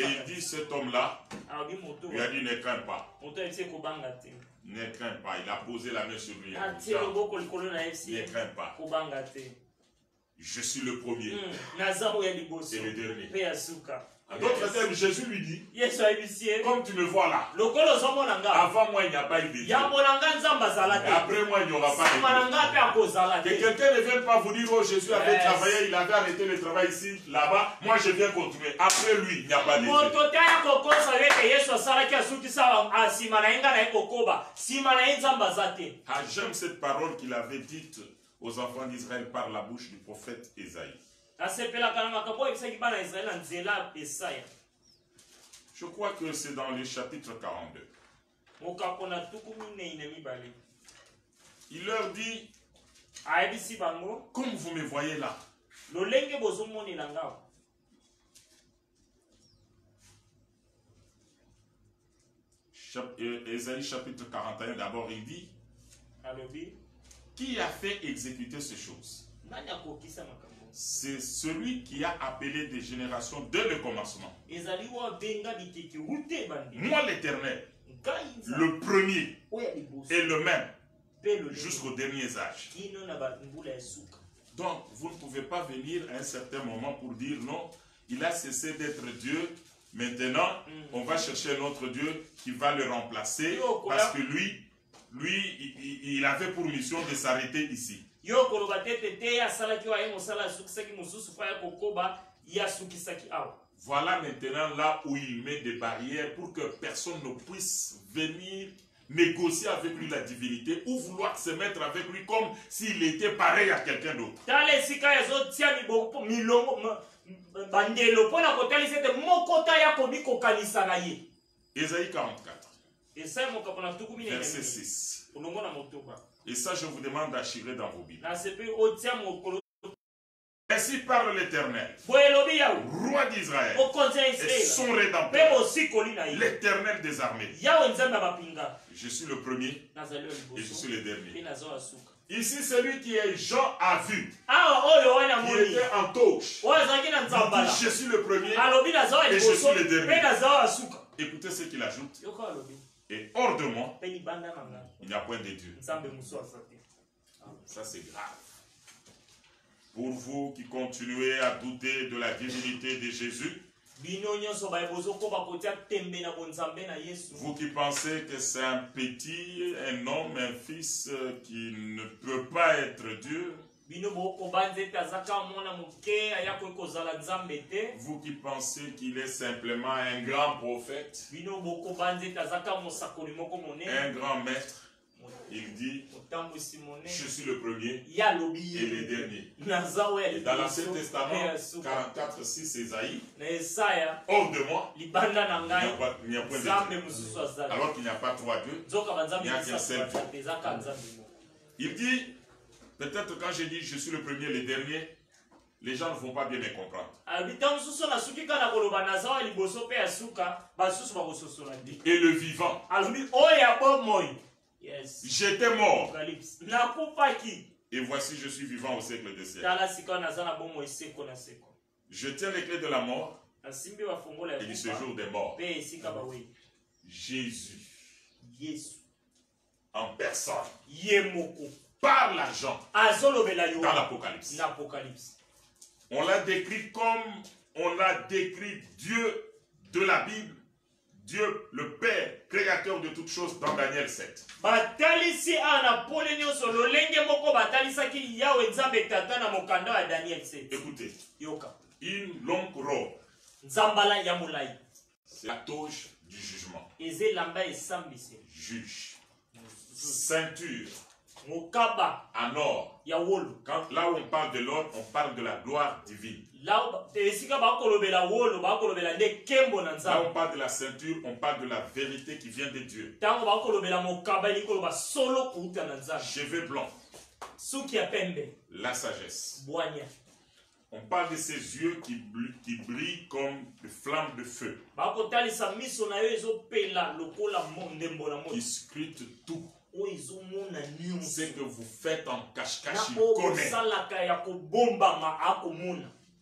il dit, cet homme-là, lui a dit, ne crains pas. Ne crains pas. Il a posé la main sur lui. Ne crains pas. Je suis le premier et le dernier. En d'autres termes, Jésus lui dit, comme tu me vois là, avant moi il n'y a pas eu de Dieu. Après moi il n'y aura pas de Dieu. Que quelqu'un ne vienne pas vous dire, oh Jésus avait travaillé, il avait arrêté le travail ici, là-bas, moi je viens continuer. Après lui, il n'y a pas de Dieu. Ah, j'aime cette parole qu'il avait dite aux enfants d'Israël par la bouche du prophète Ésaïe. Je crois que c'est dans le chapitre 42. Il leur dit, comme vous me voyez là, Ésaïe chapitre 41, d'abord il dit qui a fait exécuter ces choses? Nani akokisa makambo? C'est celui qui a appelé des générations dès le commencement. Ezali wa benga bitiki ute bandi. Moi l'Éternel, Ngai nza. le premier Oya liboso. et le même Pe le jusqu'aux derniers âges. Kino na ba mbula ya suka. Donc, vous ne pouvez pas venir à un certain moment pour dire non, il a cessé d'être Dieu. Maintenant, on va chercher un autre Dieu qui va le remplacer parce que lui, il avait pour mission de s'arrêter ici. Voilà maintenant là où il met des barrières pour que personne ne puisse venir négocier avec lui la divinité ou vouloir se mettre avec lui comme s'il était pareil à quelqu'un d'autre. Ésaïe 44, verset 6. Et ça, je vous demande d'archiver dans vos Bibles. Ainsi parle l'Éternel, roi d'Israël, et son rédempteur, l'Éternel des armées. Je suis le premier et je suis le dernier. Ici, celui qui est Jean a vu, qui était en touche. Je suis le premier et je suis le dernier. Écoutez ce qu'il ajoute. Et hors de moi, il n'y a point de Dieu. Ça, c'est grave. Pour vous qui continuez à douter de la divinité de Jésus, vous qui pensez que c'est un petit, un homme, un fils qui ne peut pas être Dieu, vous qui pensez qu'il est simplement un grand prophète, un grand maître, il dit, je suis le premier et le dernier. Et dans l'Ancien Testament, 44, 6, Ésaïe, hors de moi, il n'y a pas de Dieu. Alors qu'il n'y a pas trois dieux, il n'y a qu'un seul Dieu. Il dit, peut-être quand je dis je suis le premier et le dernier, les gens ne vont pas bien me comprendre. Et le vivant. Yes. J'étais mort. Et voici je suis vivant au siècle des siècles. Je tiens les clés de la mort et du séjour des morts. Jésus en personne parle à Jean dans l'Apocalypse. On l'a décrit comme on a décrit Dieu de la Bible. Dieu, le Père, créateur de toutes choses, dans Daniel 7. Écoutez, une longue robe, c'est la toge du jugement. Juge. Ceinture en or. Quand, là où on parle de l'or, on parle de la gloire divine. Là où on parle de la ceinture, on parle de la vérité qui vient de Dieu. Cheveux blancs. La sagesse. On parle de ses yeux qui brillent comme des flammes de feu. Qui scrutent tout. Ce que vous faites en cache-cache, il connaît.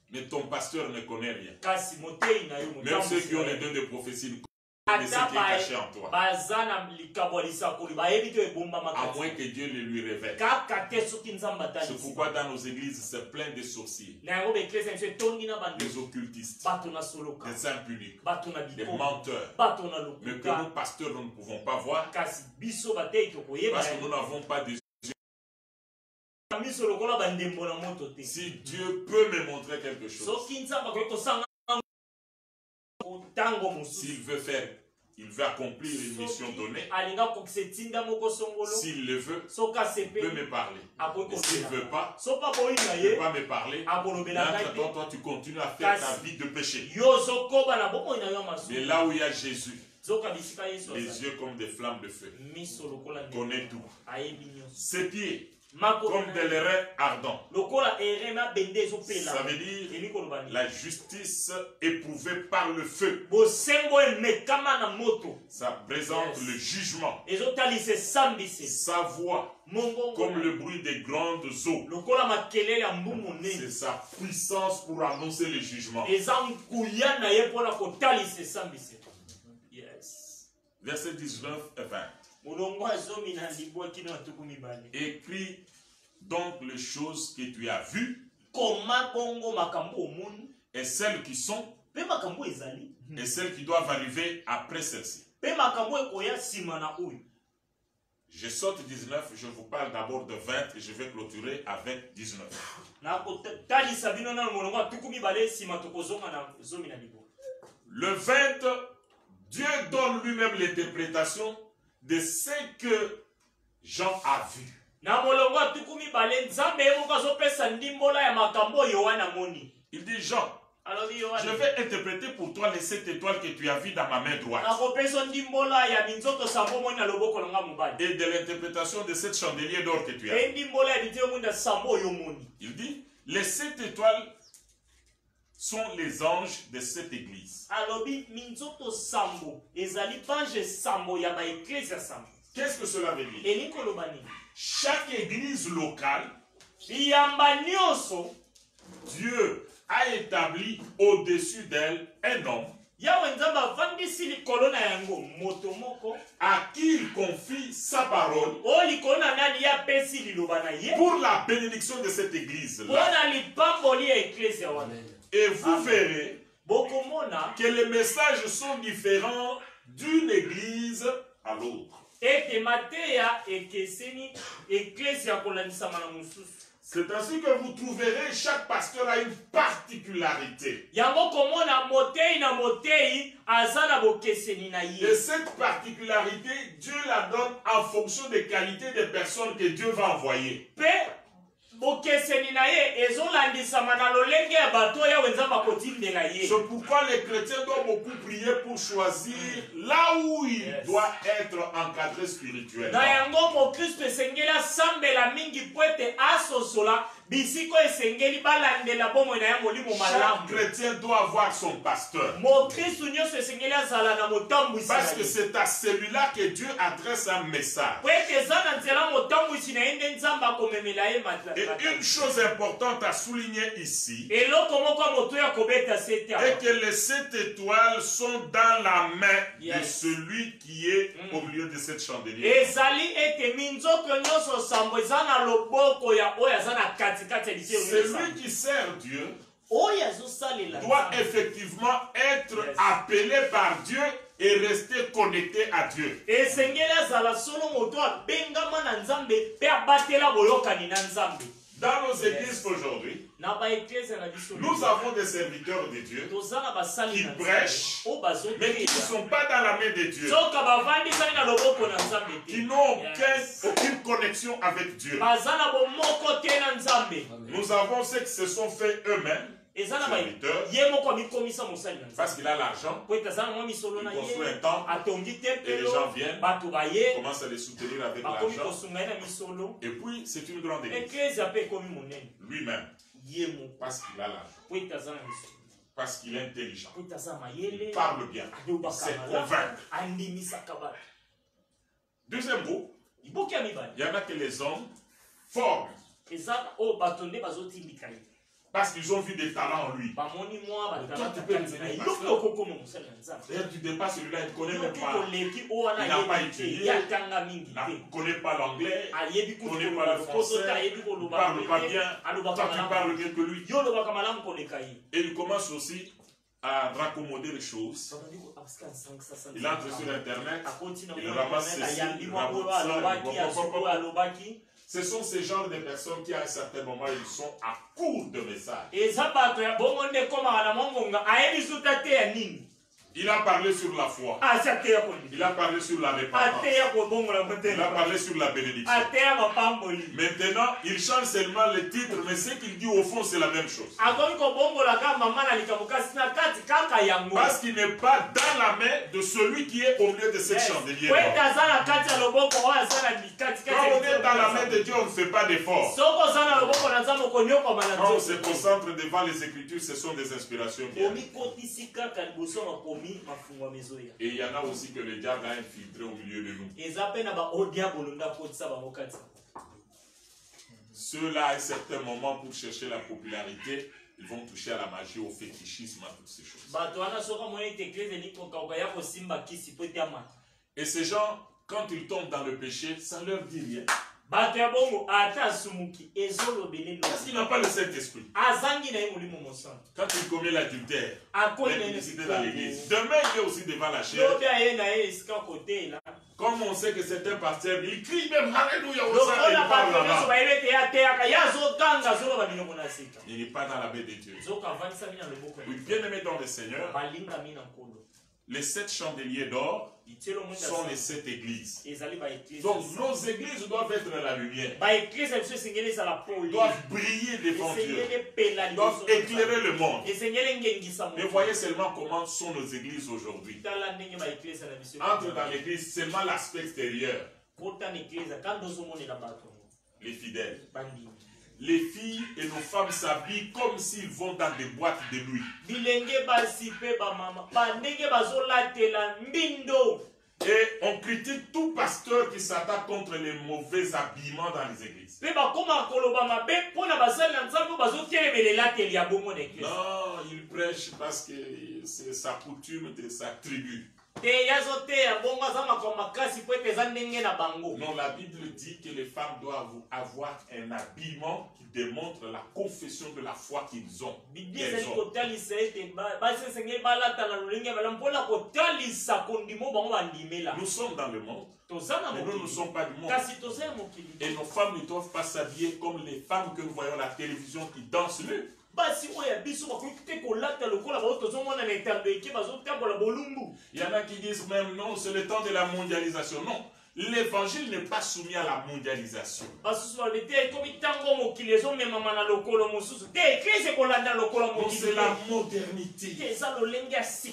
Mais ton pasteur ne connaît rien. Même ceux qui ont les dons de prophétie ne connaissent ce qui est caché en toi. À moins que Dieu le lui révèle. C'est pourquoi dans nos églises, c'est plein de sorciers. Des occultistes. Des impudiques. Des menteurs. Mais que nous, pasteurs, nous ne pouvons pas voir. Parce que nous n'avons pas de... Si Dieu peut me montrer quelque chose, s'il veut faire, il veut accomplir une mission donnée, s'il le veut, il peut me parler. Et s'il ne veut pas, il ne peut pas me parler. Entre-temps, toi, tu continues à faire ta vie de péché. Mais là où il y a Jésus, les yeux comme des flammes de feu, connaît tout. Ses pieds comme des lérins ardents. Ça veut dire la justice éprouvée par le feu. Ça présente le jugement. Sa voix comme le bruit des grandes eaux. C'est sa puissance pour annoncer le jugement. Versets 19 et 20. Écris donc les choses que tu as vues et celles qui sont et celles qui doivent arriver après celles-ci. Je saute 19, je vous parle d'abord de 20 et je vais clôturer avec 19. Le 20, Dieu donne lui-même l'interprétation de ce que Jean a vu. Il dit Jean, je vais interpréter pour toi les 7 étoiles que tu as vues dans ma main droite. Et de l'interprétation de 7 chandeliers d'or que tu as vu. Il dit, les 7 étoiles sont les anges de cette église. Qu'est-ce que cela veut dire? Chaque église locale, Dieu a établi au-dessus d'elle un homme à qui il confie sa parole pour la bénédiction de cette église-là. Et vous verrez que les messages sont différents d'une église à l'autre. C'est ainsi que vous trouverez chaque pasteur a une particularité. Et cette particularité, Dieu la donne en fonction des qualités des personnes que Dieu va envoyer. C'est pourquoi les chrétiens doivent beaucoup prier pour choisir là où il doit être encadré spirituellement. Chaque chrétien doit avoir son pasteur. Parce que c'est à celui-là que Dieu adresse un message. Et une chose importante à souligner ici est que les 7 étoiles sont dans la main de celui qui est au milieu de cette chandelier. Celui qui sert Dieu doit effectivement être appelé par Dieu et rester connecté à Dieu. Dans nos églises aujourd'hui, nous avons des serviteurs de Dieu qui prêchent, mais qui ne sont pas dans la main de Dieu, qui n'ont aucune connexion avec Dieu. Nous avons ceux qui se sont faits eux-mêmes serviteurs, parce qu'il a l'argent, il construit un temple, et les gens viennent, commencent à les soutenir avec l'argent, et puis c'est une grande église. Lui-même, parce qu'il a l'argent, parce qu'il est intelligent, il parle bien, c'est convaincre. Deuxième mot, il y en a que les hommes forment parce qu'ils ont vu des talents en lui. Toi, tu peux devenir pasteur. D'ailleurs, tu dépasses celui-là, il ne connaît même pas. Il n'a pas étudié, il ne connaît pas l'anglais, il ne connaît pas le français, il ne parle pas bien. Toi, tu parles mieux que lui. Et il commence aussi à raccommoder les choses. Il entre sur Internet, il ramasse ceci, il ramasse ça. Ce sont ces genres de personnes qui, à un certain moment, ils sont à court de messages. Il a parlé sur la foi. Il a parlé sur la repentance. Il a parlé sur la bénédiction. Maintenant, il change seulement le titre, mais ce qu'il dit au fond, c'est la même chose. Parce qu'il n'est pas dans la main de celui qui est au milieu de cette chandelier. Quand on est dans la main de Dieu, on ne fait pas d'effort. Quand on se concentre devant les Écritures, ce sont des inspirations. Et il y en a aussi que le diable a infiltré au milieu de nous. Ceux-là, à un certain moment, pour chercher la popularité, ils vont toucher à la magie, au fétichisme, à toutes ces choses. Et ces gens, quand ils tombent dans le péché, ça ne leur dit rien. Parce qu'il n'a pas le Saint-Esprit. Quand il commet l'adultère, l'impudicité dans l'église, demain il est aussi devant la chair. Comme on sait que c'est un pasteur, il crie même Alléluia. Il n'est pas dans la baie de Dieu. Oui, bien aimé dans le Seigneur, les 7 chandeliers d'or sont les 7 églises. Donc nos églises doivent être dans la lumière. Doivent briller devant Dieu. Doivent éclairer le monde. Mais voyez seulement comment sont nos églises aujourd'hui. Entre dans l'église seulement l'aspect extérieur. Les fidèles. Les filles et nos femmes s'habillent comme s'ils vont dans des boîtes de nuit. Et on critique tout pasteur qui s'attaque contre les mauvais habillements dans les églises. Non, il prêche parce que c'est sa coutume de sa tribu. Non, la Bible dit que les femmes doivent avoir un habillement qui démontre la confession de la foi qu'ils ont. Nous sommes dans le monde, mais nous ne sommes pas du monde. Et nos femmes ne doivent pas s'habiller comme les femmes que nous voyons à la télévision qui dansent nues. Il y en a qui disent même non, c'est le temps de la mondialisation. Non, l'évangile n'est pas soumis à la mondialisation. Non, c'est la modernité.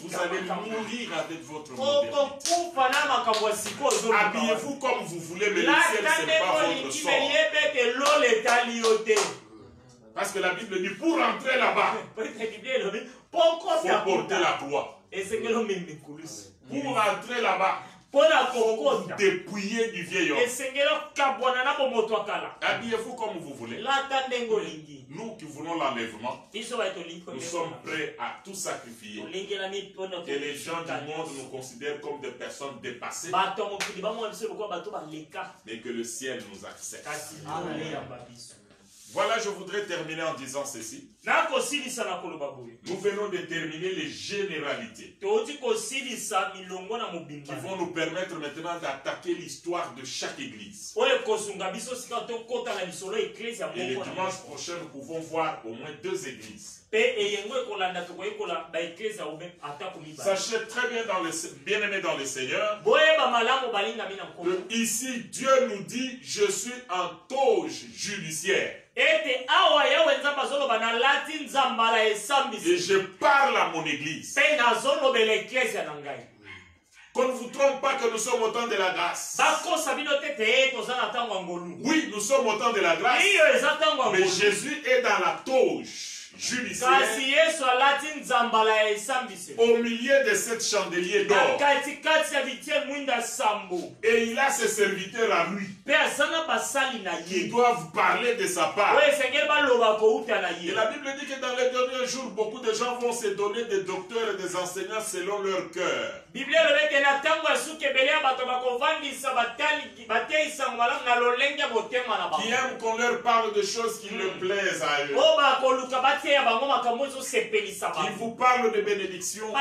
Vous allez mourir avec votre modernité. Habillez-vous comme vous voulez, mais le ciel, ce n'est pas votre sort. Parce que la Bible dit pour entrer là-bas, il faut porter la croix. Pour entrer là-bas, vous dépouiller du vieil homme. Habillez-vous comme vous voulez. Nous qui voulons l'enlèvement, nous sommes prêts à tout sacrifier. Et les gens du monde nous considèrent comme des personnes dépassées. Mais que le ciel nous accepte. Voilà, je voudrais terminer en disant ceci. Nous venons de terminer les généralités qui vont nous permettre maintenant d'attaquer l'histoire de chaque église. Et le dimanche prochain, nous pouvons voir au moins 2 églises. Sachez très bien, bien-aimés dans le Seigneur, que ici Dieu nous dit, je suis en toge judiciaire. Et je parle à mon église. Qu'on ne vous trompe pas que nous sommes au temps de la grâce. Oui, nous sommes au temps de la grâce. Mais Jésus est dans la toge judiciaire au milieu de cette chandelier d'or. Et il a ses serviteurs à lui qui doivent parler de sa part. Et la Bible dit que dans les derniers jours, beaucoup de gens vont se donner des docteurs et des enseignants selon leur cœur. Qui aiment qu'on leur parle de choses qui leur plaisent à eux. Qu'il vous parle de bénédiction. Qu'il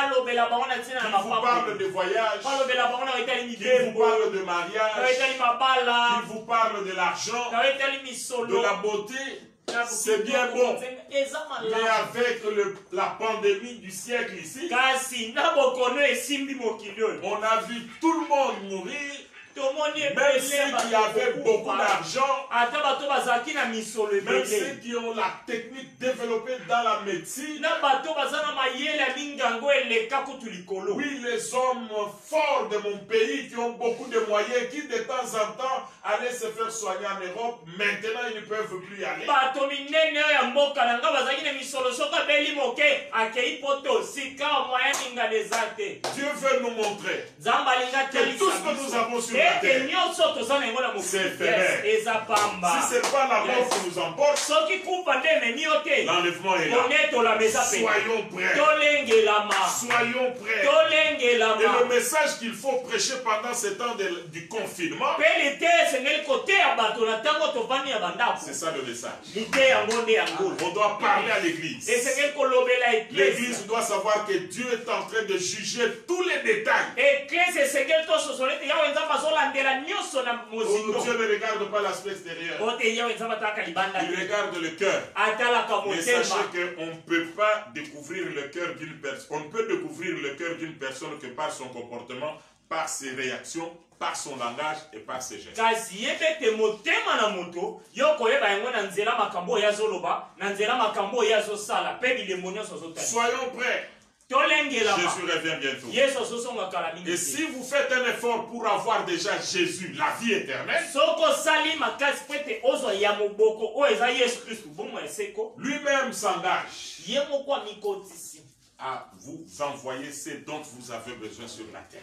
vous parle de voyage. Qu'il vous parle de mariage. Qu'il vous parle de l'argent, de la beauté. C'est bien bon. Mais avec la pandémie du siècle ici, on a vu tout le monde mourir. Même ceux qui avaient beaucoup d'argent, même ceux qui ont la technique développée dans la médecine, oui, les hommes forts de mon pays qui ont beaucoup de moyens, qui de temps en temps allaient se faire soigner en Europe, maintenant ils ne peuvent plus y aller. Dieu veut nous montrer que tout ce que nous avons sur la terre, c'est éphémère. Si ce n'est pas la mort qui nous emporte, l'enlèvement est là. Soyons prêts. Soyons prêts. Et le message qu'il faut prêcher pendant ce temps du confinement, c'est ça le message. On doit parler à l'église. L'église doit savoir que Dieu est en train de juger tous les détails. Dieu ne regarde pas l'aspect extérieur. Il regarde le cœur. Mais sachez qu'on ne peut pas découvrir le cœur d'une personne. On ne peut découvrir le cœur d'une personne que par son comportement, par ses réactions, par son langage et par ses gestes. Soyons prêts. Jésus revient bientôt. Et si vous faites un effort pour avoir déjà Jésus, la vie éternelle, lui-même s'engage à vous envoyer ce dont vous avez besoin sur la terre.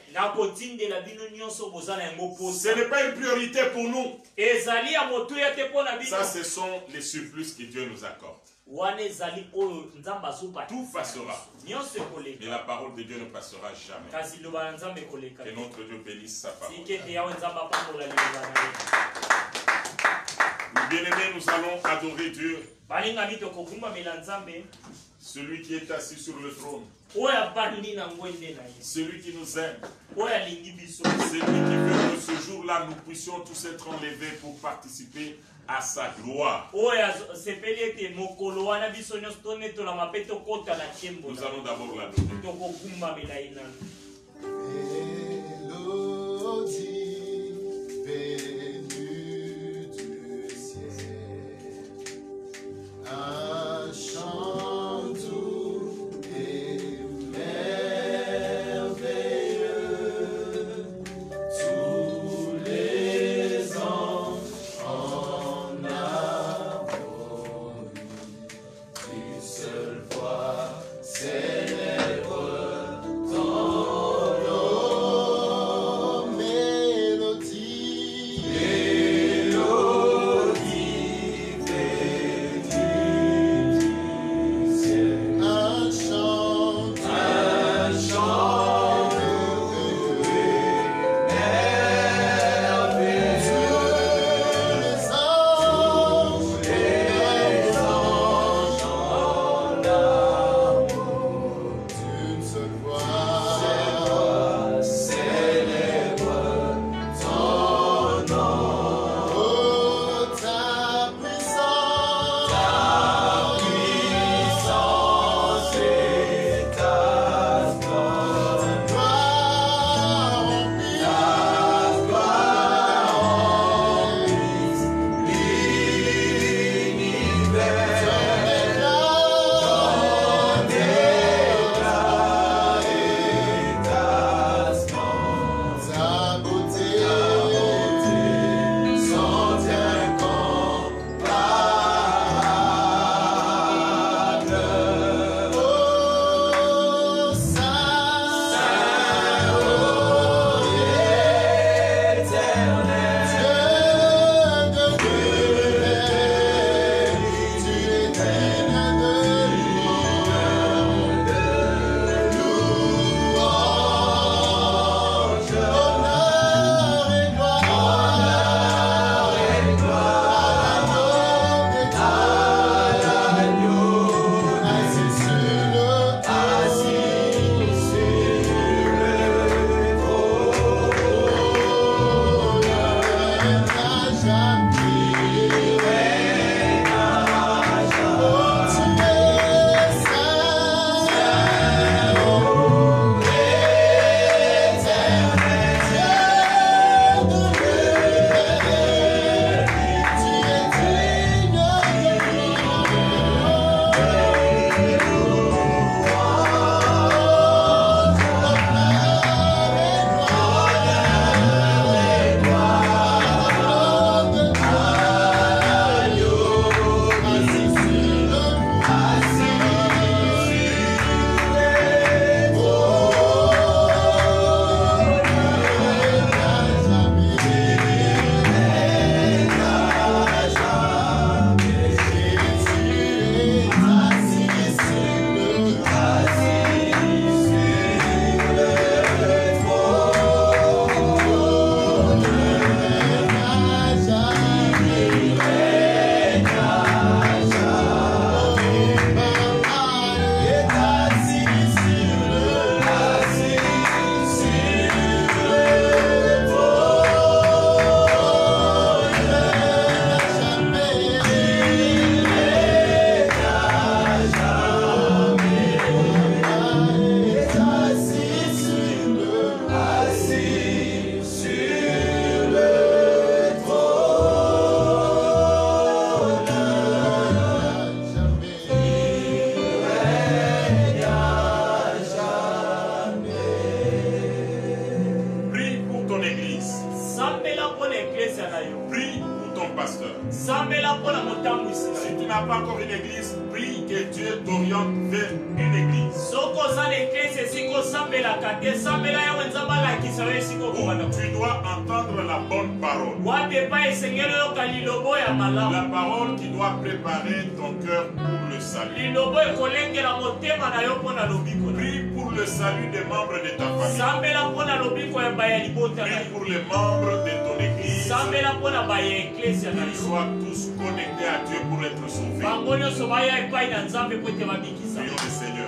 Ce n'est pas une priorité pour nous. Ça, ce sont les surplus que Dieu nous accorde. Tout passera. Mais la parole de Dieu ne passera jamais. Que notre Dieu bénisse sa parole. Bien-aimés, nous allons adorer Dieu. Celui qui est assis sur le trône. Celui qui nous aime. Celui qui veut que ce jour-là nous puissions tous être enlevés pour participer à sa gloire. Nous allons d'abord l'adorer. Un chant doux et merveilleux, tous les anges en harmonie, d'une seule voix célèbre ton nom. Si tu n'as pas encore une église, prie que Dieu t'oriente vers une église. Tu dois entendre la bonne parole. La parole qui doit préparer ton cœur pour le salut. Prie pour le salut des membres de ta famille. Prie pour les membres de ton église. Qu'ils soient tous connectés à Dieu pour être sauvés. Prions le Seigneur.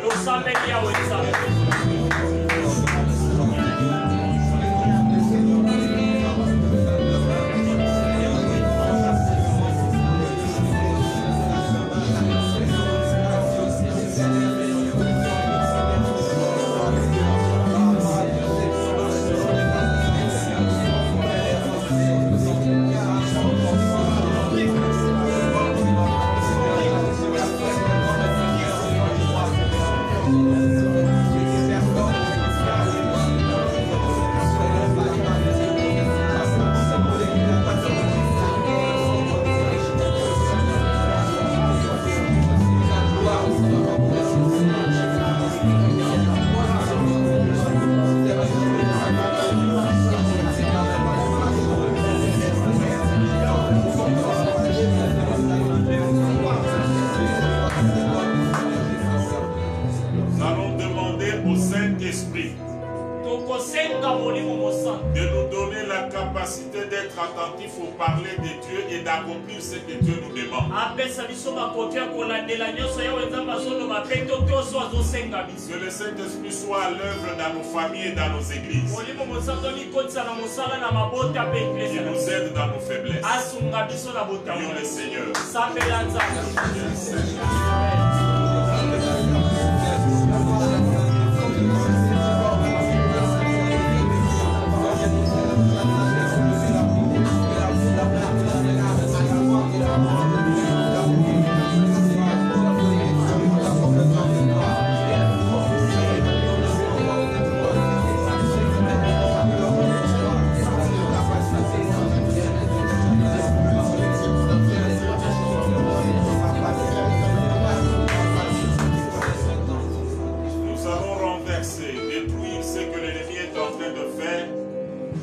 De nous donner la capacité d'être attentifs au parler de Dieu et d'accomplir ce que Dieu nous demande. Que le Saint-Esprit soit à l'œuvre dans nos familles et dans nos églises. Il nous aide dans nos faiblesses. Prions le Seigneur.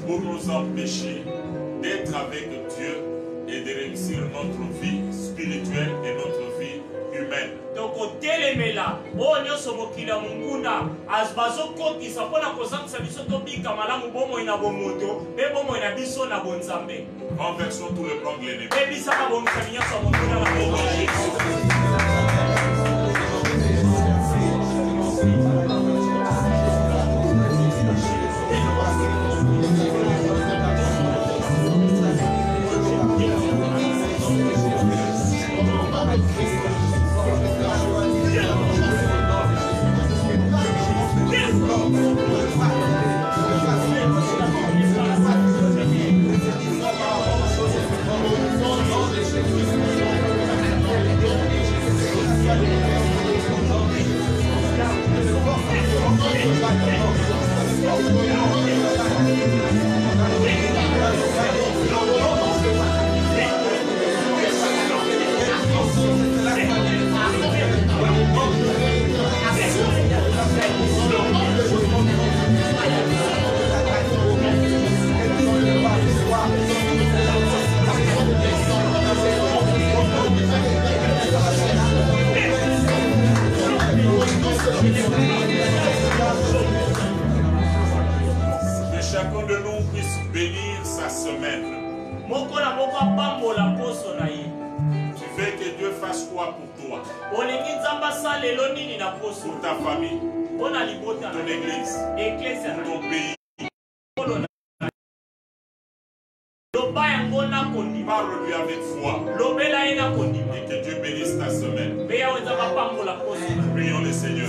Pour nous empêcher d'être avec Dieu et de réussir notre vie spirituelle et notre vie humaine. Renversons tout le plan de l'ennemi. Que chacun de nous puisse bénir sa semaine. Tu veux que Dieu fasse quoi pour toi? Pour ta famille, ton église, ton pays. Parle-lui avec foi. Et que Dieu bénisse ta semaine. Prions le Seigneur.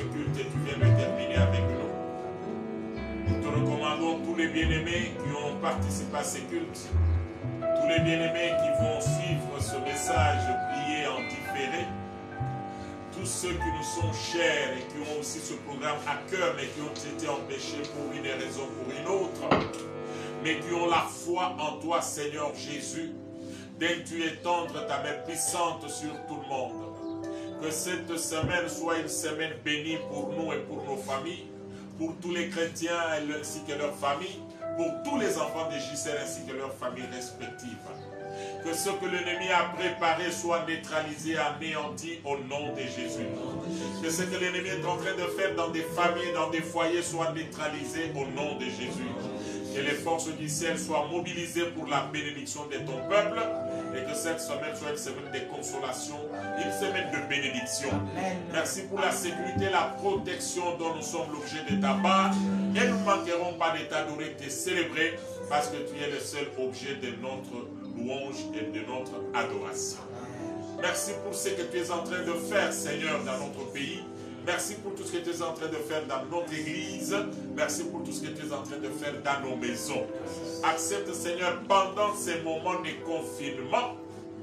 culte et tu viens de terminer avec nous. Nous te recommandons tous les bien-aimés qui ont participé à ces cultes, tous les bien-aimés qui vont suivre ce message prié en différé, tous ceux qui nous sont chers et qui ont aussi ce programme à cœur, mais qui ont été empêchés pour une raison ou pour une autre, mais qui ont la foi en toi, Seigneur Jésus, dès que tu étendre ta main puissante sur tout le monde. Que cette semaine soit une semaine bénie pour nous et pour nos familles, pour tous les chrétiens ainsi que leurs familles, pour tous les enfants de JCR ainsi que leurs familles respectives. Que ce que l'ennemi a préparé soit neutralisé, anéanti au nom de Jésus. Que ce que l'ennemi est en train de faire dans des familles, dans des foyers soit neutralisé au nom de Jésus. Que les forces du ciel soient mobilisées pour la bénédiction de ton peuple et que cette semaine soit une semaine de consolation, une semaine de bénédiction. Merci pour la sécurité, la protection dont nous sommes l'objet de ta part et nous ne manquerons pas de t'adorer, de te célébrer parce que tu es le seul objet de notre louange et de notre adoration. Merci pour ce que tu es en train de faire, Seigneur, dans notre pays. Merci pour tout ce que tu es en train de faire dans notre église. Merci pour tout ce que tu es en train de faire dans nos maisons. Accepte, Seigneur, pendant ces moments de confinement,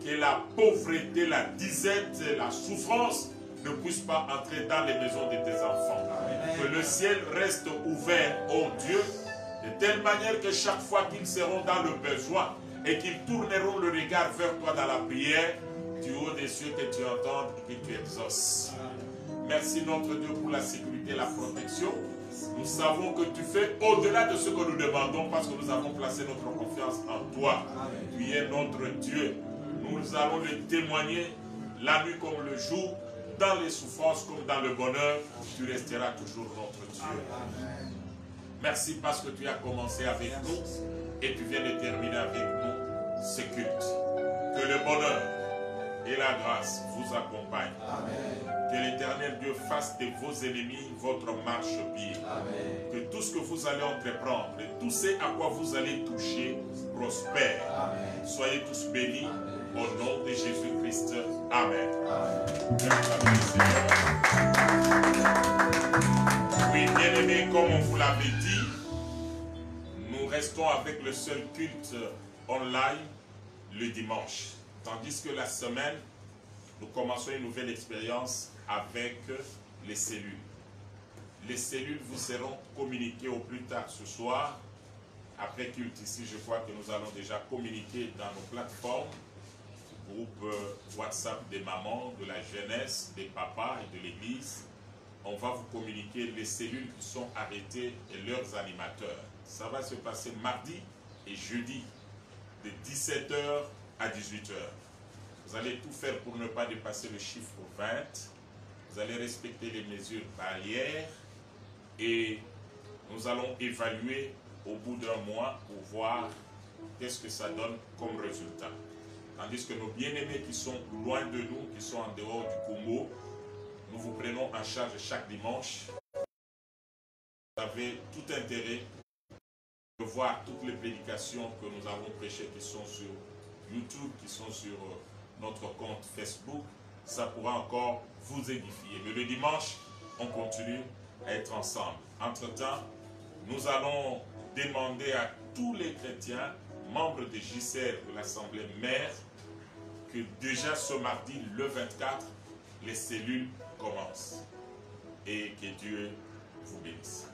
que la pauvreté, la disette, la souffrance ne puissent pas entrer dans les maisons de tes enfants. Que le ciel reste ouvert, ô Dieu, de telle manière que chaque fois qu'ils seront dans le besoin et qu'ils tourneront le regard vers toi dans la prière, du haut des cieux que tu entendes et que tu exauces. Merci notre Dieu pour la sécurité et la protection. Nous savons que tu fais au-delà de ce que nous demandons parce que nous avons placé notre confiance en toi. Tu es notre Dieu. Nous allons le témoigner la nuit comme le jour, dans les souffrances comme dans le bonheur. Tu resteras toujours notre Dieu. Merci parce que tu as commencé avec nous et tu viens de terminer avec nous ce culte. Que le bonheur et la grâce vous accompagnent. Que l'Éternel Dieu fasse de vos ennemis votre marche-pied. Que tout ce que vous allez entreprendre et tout ce à quoi vous allez toucher prospère. Soyez tous bénis au nom de Jésus-Christ. Amen. Oui, bien-aimés, comme on vous l'avait dit, nous restons avec le seul culte online le dimanche. Tandis que la semaine, nous commençons une nouvelle expérience avec les cellules. Les cellules vous seront communiquées au plus tard ce soir. Après culte ici, je crois que nous allons déjà communiquer dans nos plateformes, groupe WhatsApp des mamans, de la jeunesse, des papas et de l'église. On va vous communiquer les cellules qui sont arrêtées et leurs animateurs. Ça va se passer mardi et jeudi de 17h à 18h. Vous allez tout faire pour ne pas dépasser le chiffre 20. Vous allez respecter les mesures barrières et nous allons évaluer au bout d'un mois pour voir qu'est-ce que ça donne comme résultat. Tandis que nos bien-aimés qui sont loin de nous, qui sont en dehors du Congo, nous vous prenons en charge chaque dimanche. Vous avez tout intérêt de voir toutes les prédications que nous avons prêchées qui sont sur YouTube, qui sont sur notre compte Facebook. Ça pourra encore vous édifier. Mais le dimanche, on continue à être ensemble. Entre-temps, nous allons demander à tous les chrétiens, membres de JCR de l'Assemblée mère, que déjà ce mardi, le 24, les cellules commencent. Et que Dieu vous bénisse.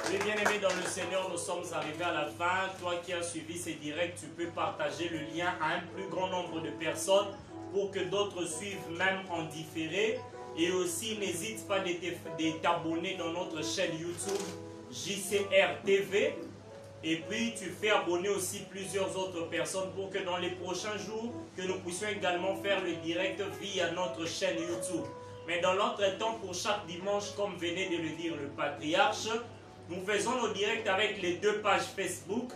Les bien-aimés dans le Seigneur, nous sommes arrivés à la fin. Toi qui as suivi ces directs, tu peux partager le lien à un plus grand nombre de personnes pour que d'autres suivent même en différé. Et aussi, n'hésite pas de t'abonner dans notre chaîne YouTube JCR TV. Et puis, tu fais abonner aussi plusieurs autres personnes pour que dans les prochains jours, que nous puissions également faire le direct via notre chaîne YouTube. Mais dans l'entretemps, pour chaque dimanche, comme venait de le dire le patriarche, nous faisons nos directs avec les deux pages Facebook,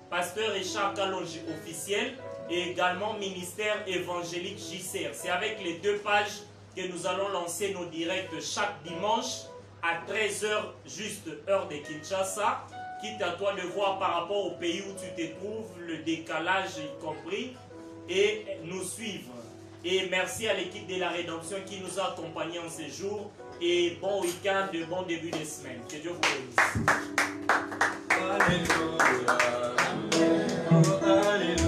Pasteur Richard Kalonji officiel et également Ministère évangélique JCR. C'est avec les deux pages que nous allons lancer nos directs chaque dimanche à 13h, juste heure de Kinshasa. Quitte à toi de voir par rapport au pays où tu te trouves, le décalage y compris, et nous suivre. Et merci à l'équipe de la Rédemption qui nous a accompagnés en ces jours. Et bon week-end, bon début de semaine. Que Dieu vous bénisse. Alléluia. Alléluia.